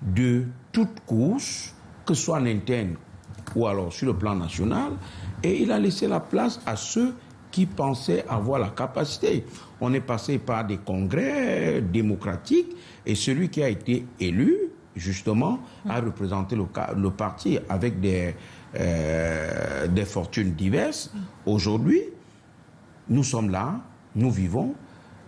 de toute course, que ce soit en interne ou alors sur le plan national, et il a laissé la place à ceux qui pensaient avoir la capacité. On est passé par des congrès démocratiques, et celui qui a été élu, justement, a représenté le parti avec des fortunes diverses. Aujourd'hui, nous sommes là, nous vivons.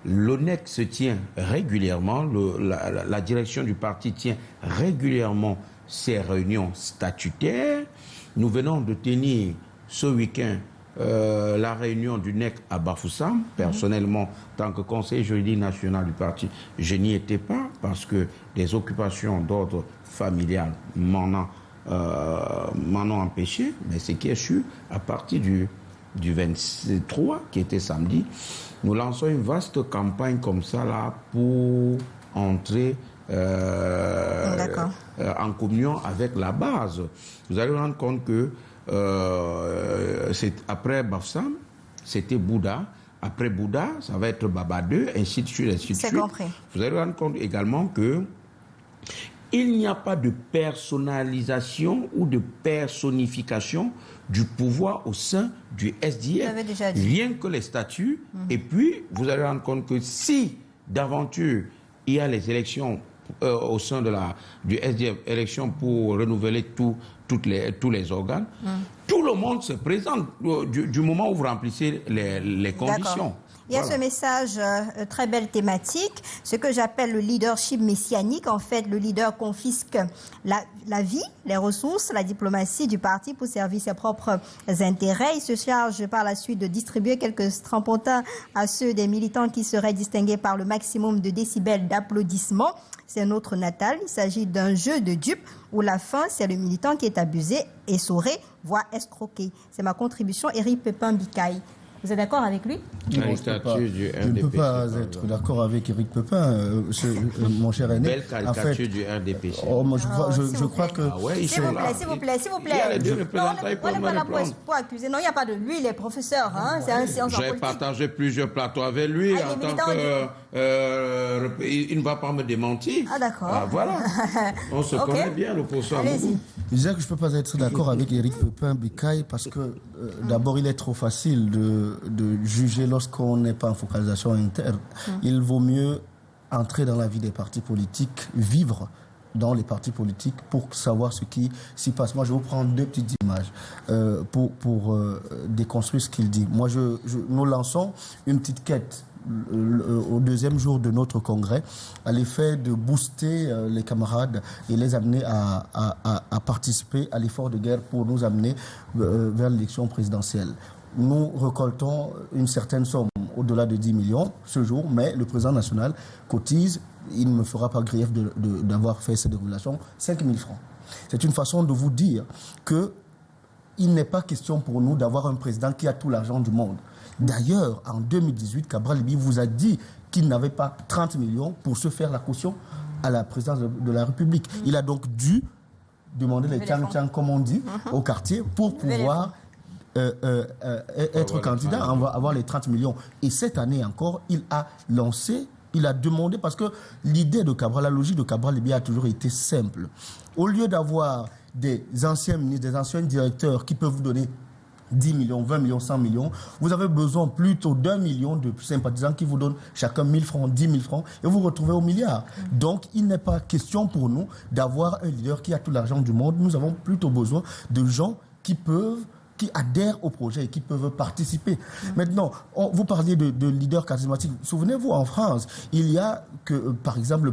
L'ONEC se tient régulièrement, la direction du parti tient régulièrement ses réunions statutaires. Nous venons de tenir ce week-end la réunion du NEC à Bafoussam. Personnellement, en tant que conseiller juridique national du parti, je n'y étais pas parce que des occupations d'ordre familial m'en ont empêché. Mais ce qui est sûr, à partir du 23, qui était samedi, nous lançons une vaste campagne comme ça là pour entrer en communion avec la base. Vous allez vous rendre compte que après Bafoussam, c'était Bouddha. Après Bouddha, ça va être Baba 2, ainsi de suite, ainsi de suite. Compris. Vous allez vous rendre compte également que il n'y a pas de personnalisation ou de personnification du pouvoir au sein du SDF. Rien que les statuts. Et puis, vous allez rendre compte que si, d'aventure, il y a les élections au sein du SDF, élections pour renouveler tous les organes, tout le monde se présente du moment où vous remplissez les conditions. Il y a ce message, très belle thématique, ce que j'appelle le leadership messianique. En fait, le leader confisque la vie, les ressources, la diplomatie du parti pour servir ses propres intérêts. Il se charge par la suite de distribuer quelques strapontins à ceux des militants qui seraient distingués par le maximum de décibels d'applaudissements. C'est notre natal. Il s'agit d'un jeu de dupes où la fin, c'est le militant qui est abusé, essoré, voire escroqué. C'est ma contribution, Éric Pépin-Bicaille. Vous êtes d'accord avec lui? Je ne peux pas être d'accord avec Éric Pépin, mon cher aîné. Belle caricature du RDPC. Je crois que... S'il vous plaît. Il y a les deux représentants, on n'est pas là pour accuser. Non, il n'y a pas de lui, il est professeur. C'est un séance en politique. J'ai partagé plusieurs plateaux avec lui en tant que... il ne va pas me démentir. Ah, d'accord. Voilà. On se connaît bien, l'opposition. Allez-y. Je disais que je ne peux pas être d'accord avec Éric Pépin-Bicaille parce que d'abord, il est trop facile de juger lorsqu'on n'est pas en focalisation interne. Il vaut mieux entrer dans la vie des partis politiques, vivre dans les partis politiques pour savoir ce qui s'y passe. Moi, je vais vous prendre deux petites images pour déconstruire ce qu'il dit. Moi, nous lançons une petite quête au deuxième jour de notre congrès à l'effet de booster les camarades et les amener à participer à l'effort de guerre pour nous amener vers l'élection présidentielle. Nous récoltons une certaine somme, au-delà de 10 millions ce jour, mais le président national cotise, il ne me fera pas grief d'avoir fait cette révélation, 5 000 francs. C'est une façon de vous dire qu'il n'est pas question pour nous d'avoir un président qui a tout l'argent du monde. D'ailleurs, en 2018, Cabral Libye vous a dit qu'il n'avait pas 30 millions pour se faire la caution à la présidence de la République. Il a donc dû demander les tchang-tchang, comme on dit, au quartier pour pouvoir être candidat, avoir les 30 millions. Et cette année encore, il a demandé, parce que l'idée de Cabral, la logique de Cabral Libye a toujours été simple. Au lieu d'avoir des anciens ministres, des anciens directeurs qui peuvent vous donner 10 millions, 20 millions, 100 millions, vous avez besoin plutôt d'1 million de sympathisants qui vous donnent chacun 1000 francs, 10 000 francs, et vous vous retrouvez au milliard. Donc, il n'est pas question pour nous d'avoir un leader qui a tout l'argent du monde. Nous avons plutôt besoin de gens qui adhèrent au projet et qui peuvent participer. Maintenant, vous parliez de leaders charismatiques. Souvenez-vous, en France, il y a que, par exemple,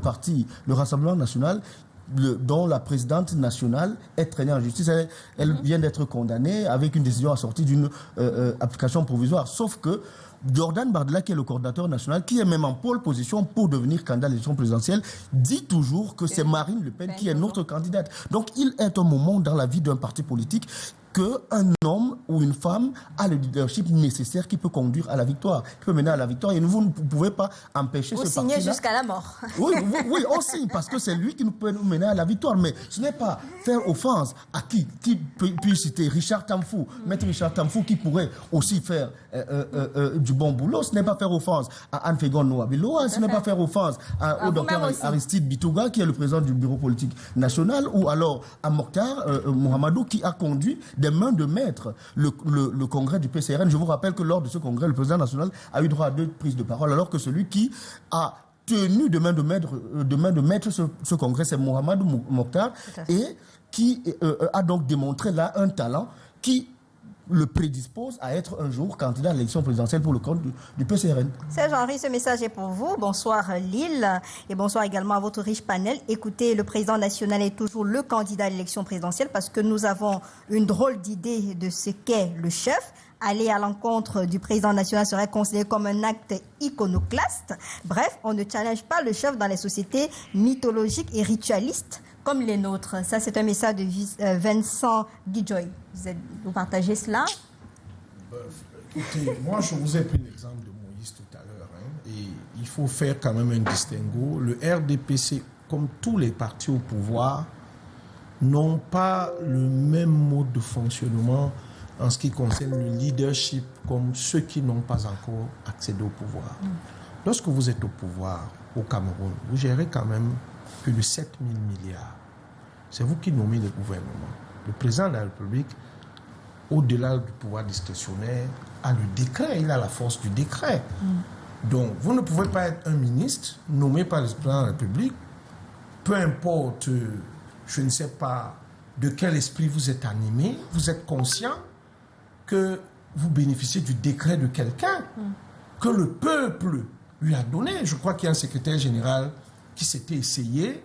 le Rassemblement national, dont la présidente nationale est traînée en justice. Elle vient d'être condamnée avec une décision assortie d'une application provisoire. Sauf que Jordan Bardella, qui est le coordinateur national, qui est même en pole position pour devenir candidat à l'élection présidentielle, dit toujours que c'est Marine Le Pen qui est notre candidate. Donc il est un moment dans la vie d'un parti politique qu'un homme ou une femme a le leadership nécessaire qui peut conduire à la victoire, qui peut mener à la victoire. Et vous ne pouvez pas empêcher ce parti-là. Vous signez jusqu'à la mort. Oui, on signe parce que c'est lui qui peut nous mener à la victoire. Mais ce n'est pas faire offense à qui peut citer Richard Tamfou, maître Richard Tamfou, qui pourrait aussi faire du bon boulot. Ce n'est pas faire offense à Anne-Fégon Noabiloa, ce n'est pas faire offense au docteur Aristide Bitouga, qui est le président du bureau politique national, ou alors à Mokhtar Mohamedou, qui a conduit des mains de maître le congrès du PCRN. Je vous rappelle que lors de ce congrès, le président national a eu droit à 2 prises de parole, alors que celui qui a tenu de main de maître ce congrès, c'est Mohamed Mokhtar, et qui a donc démontré là un talent qui le prédispose à être un jour candidat à l'élection présidentielle pour le compte du PCRN. Serge Henri, ce message est pour vous. Bonsoir Lille et bonsoir également à votre riche panel. Écoutez, le président national est toujours le candidat à l'élection présidentielle parce que nous avons une drôle d'idée de ce qu'est le chef. Aller à l'encontre du président national serait considéré comme un acte iconoclaste. Bref, on ne challenge pas le chef dans les sociétés mythologiques et ritualistes comme les nôtres. Ça, c'est un message de Vincent Guidjoy. Vous partagez cela? Écoutez, moi, je vous ai pris l'exemple de Moïse tout à l'heure. Et il faut faire quand même un distinguo. Le RDPC, comme tous les partis au pouvoir, n'ont pas le même mode de fonctionnement en ce qui concerne le leadership comme ceux qui n'ont pas encore accédé au pouvoir. Lorsque vous êtes au pouvoir au Cameroun, vous gérez quand même plus de 7 000 milliards. C'est vous qui nommez le gouvernement. Le président de la République, au-delà du pouvoir discrétionnaire, a le décret, il a la force du décret. Donc, vous ne pouvez pas être un ministre nommé par le président de la République, peu importe, je ne sais pas de quel esprit vous êtes animé, vous êtes conscient que vous bénéficiez du décret de quelqu'un que le peuple lui a donné. Je crois qu'il y a un secrétaire général qui s'était essayé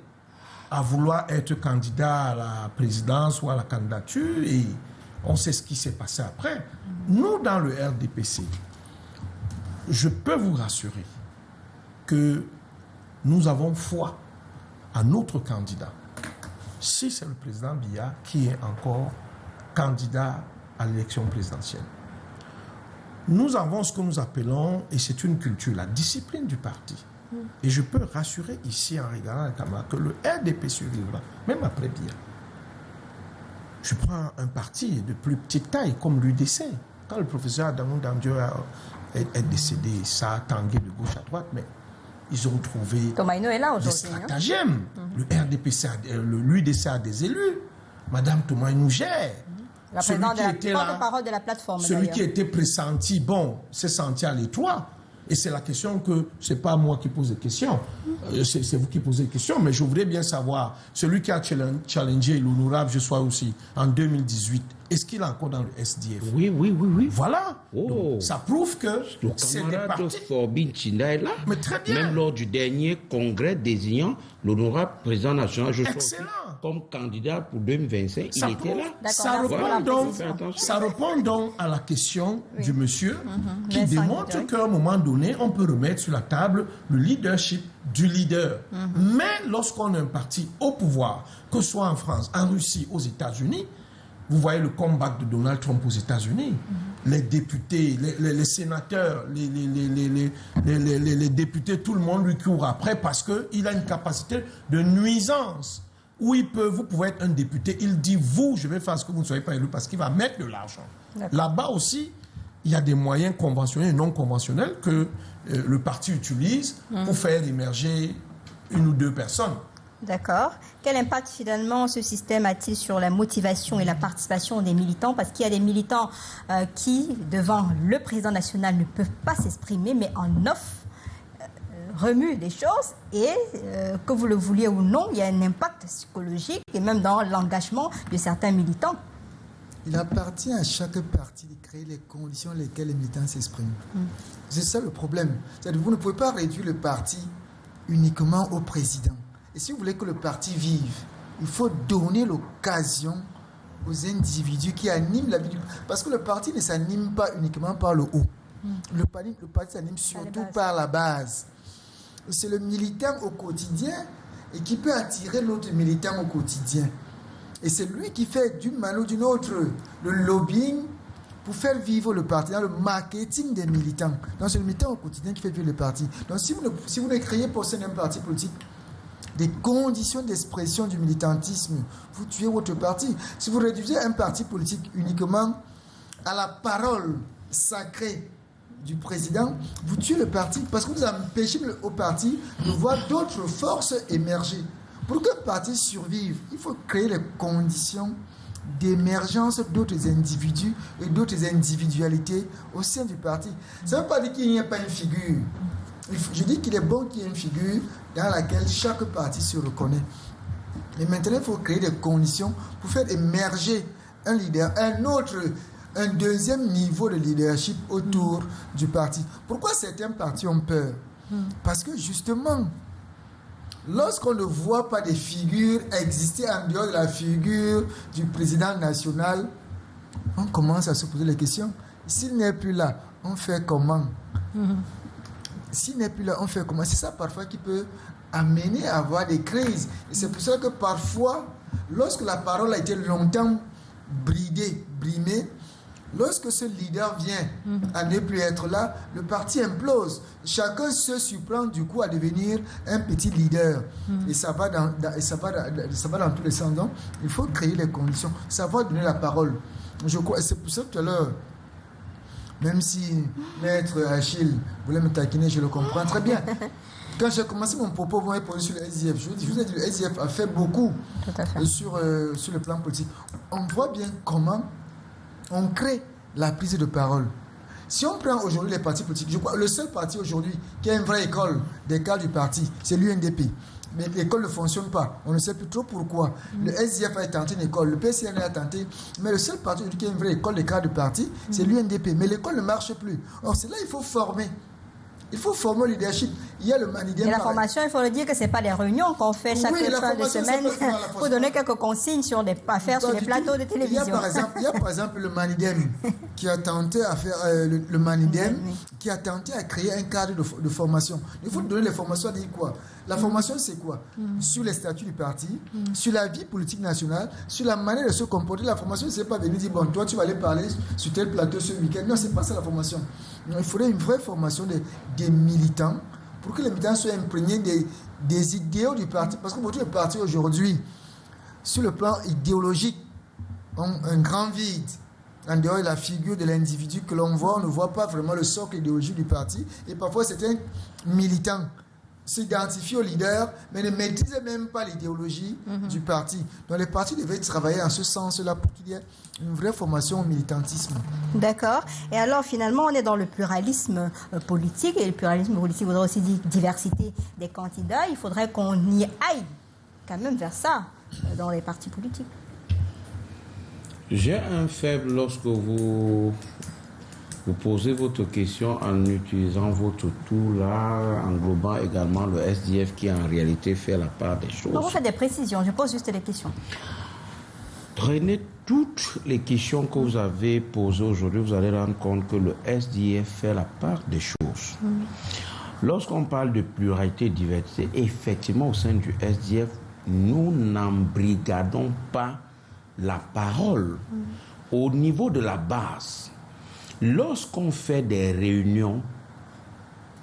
à vouloir être candidat à la présidence ou à la candidature et on sait ce qui s'est passé après. Nous, dans le RDPC, je peux vous rassurer que nous avons foi à notre candidat. Si c'est le président Biya qui est encore candidat à l'élection présidentielle. Nous avons ce que nous appelons, et c'est une culture, la discipline du parti. Et je peux rassurer ici, en regardant la caméra, que le RDP survivra, même après Biya. Je prends un parti de plus petite taille, comme l'UDC. Quand le professeur Adamou Damdio est décédé, ça a tangué de gauche à droite, mais ils ont trouvé des stratagèmes. Le RDPC, l'UDC a des élus. Madame Tomaïnou gère. La présidente de la porte-parole de la plateforme. Celui qui était pressenti, bon, s'est senti à l'étroit. Et c'est la question que, ce n'est pas moi qui pose des questions, c'est vous qui posez des questions, mais je voudrais bien savoir, celui qui a challengé l'honorable, je sois aussi, en 2018, est-ce qu'il est encore dans le SDF? Oui. Voilà. Donc, ça prouve que c'est des partis. Forbin Chinda est là. Mais très bien. Même lors du dernier congrès désignant l'honorable président national, je suis comme candidat pour 2025, il était là. Ça répond donc à la question du monsieur qui démontre qu'à un moment donné, on peut remettre sur la table le leadership du leader. Mais lorsqu'on a un parti au pouvoir, que ce soit en France, en Russie, aux États-Unis, vous voyez le comeback de Donald Trump aux États-Unis. Les députés, les sénateurs, les députés, tout le monde lui court après parce qu'il a une capacité de nuisance. Où vous pouvez être un député, il dit, vous, je vais faire ce que vous ne soyez pas élu parce qu'il va mettre de l'argent. Là-bas aussi, il y a des moyens conventionnels et non conventionnels que le parti utilise pour faire émerger une ou deux personnes. D'accord. Quel impact finalement ce système a-t-il sur la motivation et la participation des militants? Parce qu'il y a des militants qui, devant le président national, ne peuvent pas s'exprimer, mais en off, remuent des choses et, que vous le vouliez ou non, il y a un impact psychologique et même dans l'engagement de certains militants. Il appartient à chaque parti de créer les conditions dans lesquelles les militants s'expriment. C'est ça le problème. C'est-à-dire que vous ne pouvez pas réduire le parti uniquement au président. Et si vous voulez que le parti vive, il faut donner l'occasion aux individus qui animent la vie du parti. Parce que le parti ne s'anime pas uniquement par le haut. Le parti s'anime surtout par la base. C'est le militant au quotidien et qui peut attirer l'autre militant au quotidien. Et c'est lui qui fait d'une manière ou d'une autre le lobbying pour faire vivre le parti, dans le marketing des militants. Donc c'est le militant au quotidien qui fait vivre le parti. Donc si vous ne créez pour ce même parti politique des conditions d'expression du militantisme, vous tuez votre parti. Si vous réduisez un parti politique uniquement à la parole sacrée du président, vous tuez le parti parce que vous empêchez au parti de voir d'autres forces émerger. Pour qu'un parti survive, il faut créer les conditions d'émergence d'autres individus et d'autres individualités au sein du parti. Ça ne veut pas dire qu'il n'y a pas une figure. Je dis qu'il est bon qu'il y ait une figure dans laquelle chaque parti se reconnaît. Et maintenant, il faut créer des conditions pour faire émerger un leader, un deuxième niveau de leadership autour du parti. Pourquoi certains partis ont peur? Parce que justement, lorsqu'on ne voit pas des figures exister en dehors de la figure du président national, on commence à se poser les questions. S'il n'est plus là, on fait comment? S'il n'est plus là, on fait comment? C'est ça parfois qui peut amener à avoir des crises. Et c'est pour ça que parfois, lorsque la parole a été longtemps brimée, lorsque ce leader vient à ne plus être là, le parti implose. Chacun se surprend du coup à devenir un petit leader. Et ça va dans tous les sens. Donc, il faut créer les conditions, savoir donner la parole. Je crois, c'est pour ça que tout à l'heure, même si Maître Achille voulait me taquiner, je le comprends très bien. Quand j'ai commencé mon propos, vous m'avez posé sur le SDF. Je vous ai dit, le SDF a fait beaucoup sur le plan politique. On voit bien comment on crée la prise de parole. Si on prend aujourd'hui les partis politiques, je crois le seul parti aujourd'hui qui a une vraie école des cadres du parti, c'est l'UNDP. Mais l'école ne fonctionne pas. On ne sait plus trop pourquoi. Le SDF a tenté une école, le PCN a tenté. Mais le seul parti qui a une vraie école des cadres du parti, c'est l'UNDP. Mais l'école ne marche plus. Or, c'est là qu'il faut former. Il faut former le leadership. Il y a le manidem. Et la formation, il faut le dire que ce n'est pas des réunions qu'on fait chaque fin de semaine pour donner quelques consignes sur à faire sur les plateaux de télévision. Il y a par exemple le manidem qui a tenté à faire le manidem qui a tenté à créer un cadre de formation. Il faut donner les formations à dire quoi? La formation, c'est quoi? Sur les statuts du parti, sur la vie politique nationale, sur la manière de se comporter. La formation, c'est pas venir dire, bon, toi, tu vas aller parler sur tel plateau ce week-end. Non, c'est pas ça la formation. Non, il faudrait une vraie formation des militants pour que les militants soient imprégnés des idéaux du parti. Parce que beaucoup de partis aujourd'hui, sur le plan idéologique, ont un grand vide. En dehors de la figure de l'individu que l'on voit, on ne voit pas vraiment le socle idéologique du parti. Et parfois, certains militants s'identifient au leader, mais ne maîtrisent même pas l'idéologie du parti. Donc les partis devaient travailler en ce sens-là pour qu'il y ait une vraie formation au militantisme. D'accord. Et alors finalement, on est dans le pluralisme politique, et le pluralisme politique voudrait aussi dire diversité des candidats. Il faudrait qu'on y aille quand même vers ça dans les partis politiques. J'ai un faible lorsque vous posez votre question en utilisant votre tour là, englobant également le SDF qui en réalité fait la part des choses. Donc vous faites des précisions, je pose juste des questions. Prenez toutes les questions que vous avez posées aujourd'hui, vous allez rendre compte que le SDF fait la part des choses. Lorsqu'on parle de pluralité et diversité, effectivement au sein du SDF, nous n'embrigadons pas la parole au niveau de la base. Lorsqu'on fait des réunions,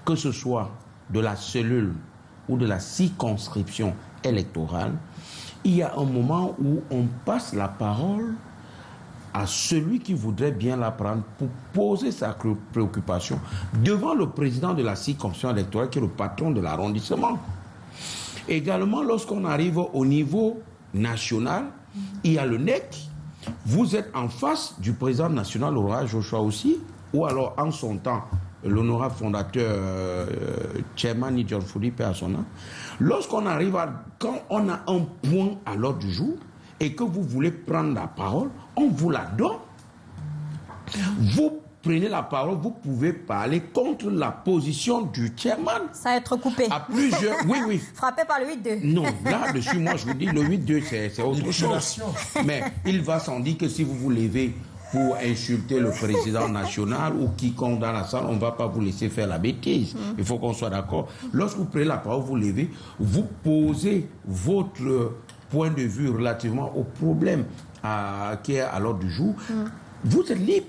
que ce soit de la cellule ou de la circonscription électorale, il y a un moment où on passe la parole à celui qui voudrait bien la prendre pour poser sa préoccupation devant le président de la circonscription électorale qui est le patron de l'arrondissement. Également, lorsqu'on arrive au niveau national, il y a le NEC. Vous êtes en face du président national, Laurent Joshua aussi, ou alors en son temps, l'honorable fondateur Chairman John Foudi, paix à son nom. Lorsqu'on arrive quand on a un point à l'ordre du jour et que vous voulez prendre la parole, on vous la donne. Vous prenez la parole, vous pouvez parler contre la position du chairman. Ça va être coupé. À plusieurs... Oui. Frappé par le 8-2. Non, là-dessus, moi, je vous dis, le 8-2, c'est autre chose. Mais il va sans dire que si vous vous levez pour insulter le président national ou quiconque dans la salle, on ne va pas vous laisser faire la bêtise. Il faut qu'on soit d'accord. Lorsque vous prenez la parole, vous levez, vous posez votre point de vue relativement au problème qui est à l'ordre du jour. Vous êtes libre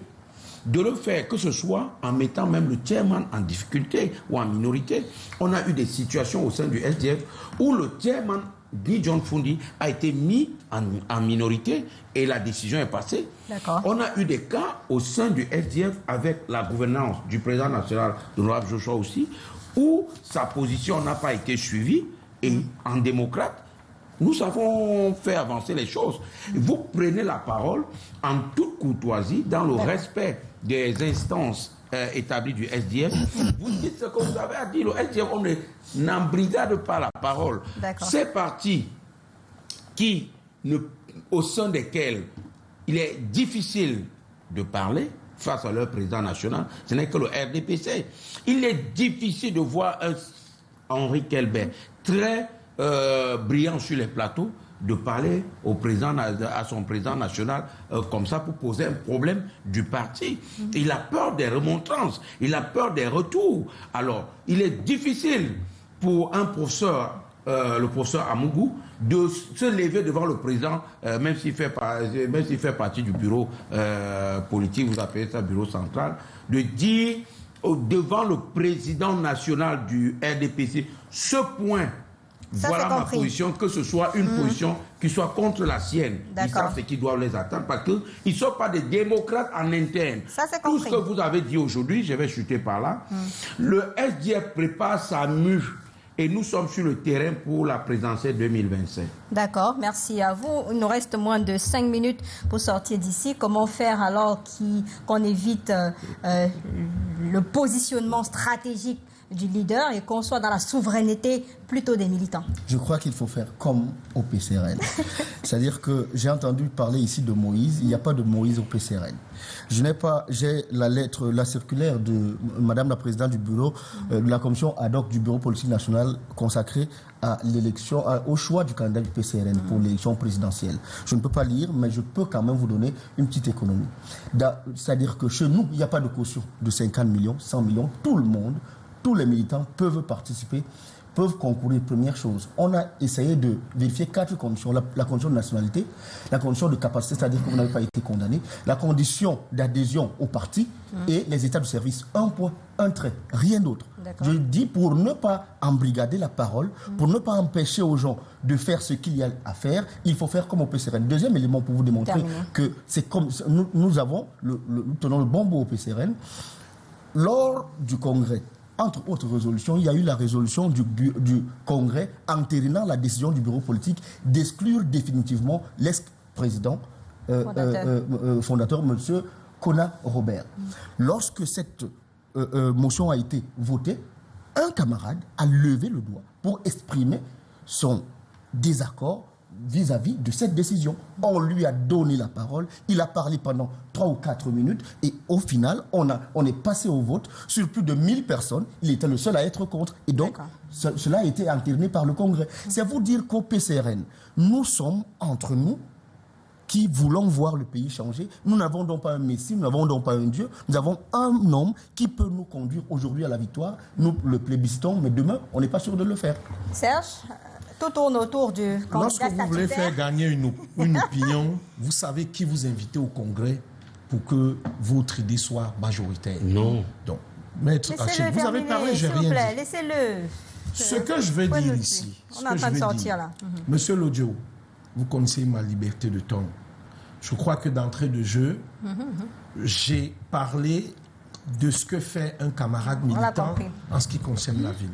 de le faire, que ce soit en mettant même le chairman en difficulté ou en minorité. On a eu des situations au sein du SDF où le chairman, Guy John Fundi, a été mis en minorité et la décision est passée. On a eu des cas au sein du SDF avec la gouvernance du président national, de l'honorable Joshua aussi, où sa position n'a pas été suivie et en démocrate, nous avons fait avancer les choses. Vous prenez la parole en toute courtoisie, dans le respect des instances établies du SDF. Vous dites ce que vous avez à dire. Le SDF, on n'embrigade pas la parole. Ces partis au sein desquels il est difficile de parler face à leur président national, ce n'est que le RDPC. Il est difficile de voir un Henri Kelbert très brillant sur les plateaux, de parler à son président national comme ça pour poser un problème du parti. Il a peur des remontrances, il a peur des retours. Alors, il est difficile pour un professeur, le professeur Amougou, de se lever devant le président, même s'il fait partie du bureau politique, vous appelez ça bureau central, de dire devant le président national du RDPC, ce point, voilà ma position, que ce soit une position qui soit contre la sienne. Ils savent ce qu'ils doivent les attendre parce qu'ils ne sont pas des démocrates en interne. Tout ce que vous avez dit aujourd'hui, je vais chuter par là, le SDF prépare sa mue et nous sommes sur le terrain pour la présidentielle 2025. D'accord, merci à vous. Il nous reste moins de 5 minutes pour sortir d'ici. Comment faire alors qu'on évite le positionnement stratégique du leader et qu'on soit dans la souveraineté plutôt des militants? Je crois qu'il faut faire comme au PCRN. C'est-à-dire que j'ai entendu parler ici de Moïse. Il n'y a pas de Moïse au PCRN. J'ai la circulaire de Madame la Présidente du bureau, de la commission ad hoc du bureau politique national consacrée à l'élection, au choix du candidat du PCRN pour l'élection présidentielle. Je ne peux pas lire, mais je peux quand même vous donner une petite économie. C'est-à-dire que chez nous, il n'y a pas de caution de 50 millions, 100 millions. Tout le monde, tous les militants peuvent participer, peuvent concourir. Première chose, on a essayé de vérifier 4 conditions. La condition de nationalité, la condition de capacité, c'est-à-dire que vous n'avez pas été condamné, la condition d'adhésion au parti et les états de service. Un point, un trait, rien d'autre. Je dis pour ne pas embrigader la parole, pour ne pas empêcher aux gens de faire ce qu'il y a à faire, il faut faire comme au PCRN. Deuxième élément pour vous démontrer que c'est comme nous tenons le bon bout au PCRN. Lors du congrès, entre autres résolutions, il y a eu la résolution du Congrès entérinant la décision du bureau politique d'exclure définitivement l'ex-président fondateur, M. Kona Robert. Lorsque cette motion a été votée, un camarade a levé le doigt pour exprimer son désaccord vis-à-vis de cette décision. On lui a donné la parole, il a parlé pendant 3 ou 4 minutes et au final, on est passé au vote sur plus de 1000 personnes. Il était le seul à être contre et donc cela a été entériné par le Congrès. C'est à vous dire qu'au PCRN, nous sommes entre nous qui voulons voir le pays changer. Nous n'avons donc pas un messie, nous n'avons donc pas un Dieu, nous avons un homme qui peut nous conduire aujourd'hui à la victoire. Nous le plébiscitons, mais demain, on n'est pas sûr de le faire. Serge, tout tourne autour du candidat. Lorsque vous voulez faire gagner une opinion, vous savez qui vous invitez au Congrès pour que votre idée soit majoritaire. Non. Donc, Maître Achille, vous avez parlé, j'ai rien dit. Laissez-le. Ce que je veux dire ici, on est en train de sortir là. Monsieur Lodjo, vous connaissez ma liberté de ton. Je crois que d'entrée de jeu, j'ai parlé de ce que fait un camarade militant en ce qui concerne la ville.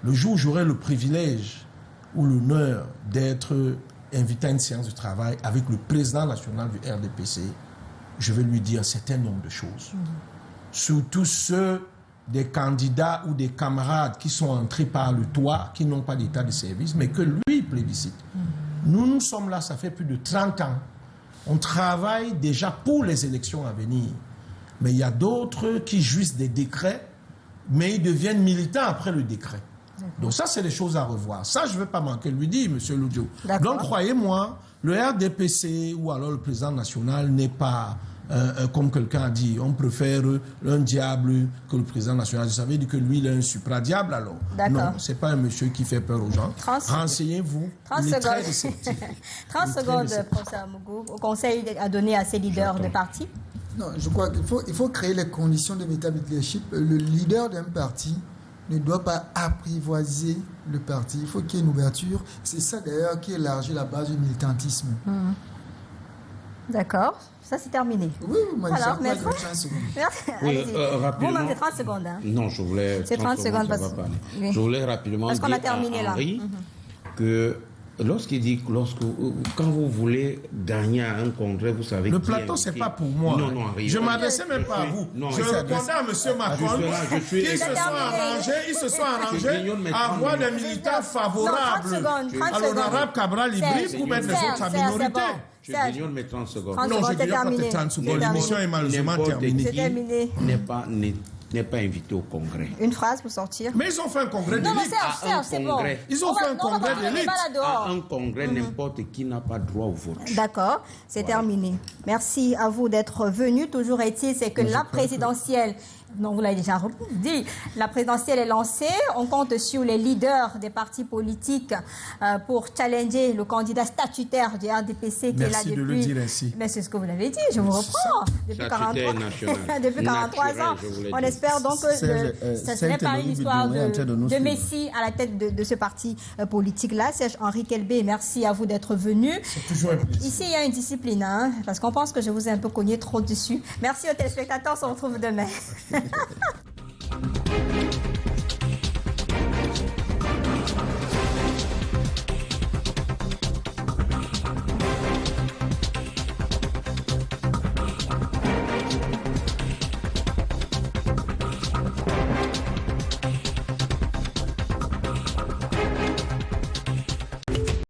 Le jour où j'aurai le privilège ou l'honneur d'être invité à une séance de travail avec le président national du RDPC, je vais lui dire un certain nombre de choses. Surtout ceux des candidats ou des camarades qui sont entrés par le toit, qui n'ont pas d'état de service, mais que lui plébiscite. Nous sommes là, ça fait plus de 30 ans. On travaille déjà pour les élections à venir. Mais il y a d'autres qui jouissent des décrets, mais ils deviennent militants après le décret. Donc ça, c'est des choses à revoir. Ça, je ne vais pas manquer de lui dire, M. Ludjo. Donc, croyez-moi, le RDPC ou alors le président national n'est pas, comme quelqu'un a dit, on préfère un diable que le président national. Ça veut dire que lui, il est un supradiable, alors. Non, ce n'est pas un monsieur qui fait peur aux gens. Renseignez-vous, il est très réceptif. 30 secondes, professeur Mougou, au conseil à donner à ces leaders de parti. Non, je crois qu'il faut créer les conditions de véritable leadership. Le leader d'un parti ne doit pas apprivoiser le parti. Il faut qu'il y ait une ouverture. C'est ça d'ailleurs qui élargit la base du militantisme. D'accord. Ça, c'est terminé. Oui, moi, alors, j'ai 30 secondes. Merci. Oui, rapidement. Vous, c'est 30 secondes. Hein. Non, je voulais... C'est 30 secondes parce que... Oui. Je voulais rapidement parce qu'on a terminé à Henri que lorsqu'il dit, quand vous voulez gagner à un congrès, vous savez... Le plateau, ce n'est pas pour moi. Non, non, Henri. Je ne m'adressais même pas à vous. Non, je répondais à M. Macron qu'ils se sont arrangés à avoir des militants favorables. Alors, l'arabe Cabral Ibri pour mettre les autres à minorité. Je grignote mes 30 secondes. Non, je grignote pas 30 secondes. L'émission est malheureusement terminée. C'est terminé. N'est pas invité au congrès. Une phrase pour sortir. Mais ils ont fait un congrès d'élite. Non, Serge, c'est bon. Ils ont fait un congrès d'élite. À un congrès, n'importe qui n'a pas droit au vote. D'accord, c'est terminé. Merci à vous d'être venus. Toujours est-il, c'est que la présidentielle... Non, vous l'avez déjà dit. La présidentielle est lancée. On compte sur les leaders des partis politiques pour challenger le candidat statutaire du RDPC qui est là depuis... Merci de le dire ainsi. Mais c'est ce que vous l'avez dit, je vous reprends. Depuis 43 ans. On espère donc que ce n'est pas une histoire de Messi à la tête de ce parti politique-là. Serge Henri Kelbé, merci à vous d'être venu. C'est toujours un plaisir. Ici, il y a une discipline, hein, parce qu'on pense que je vous ai un peu cogné trop dessus. Merci aux téléspectateurs, on se retrouve demain.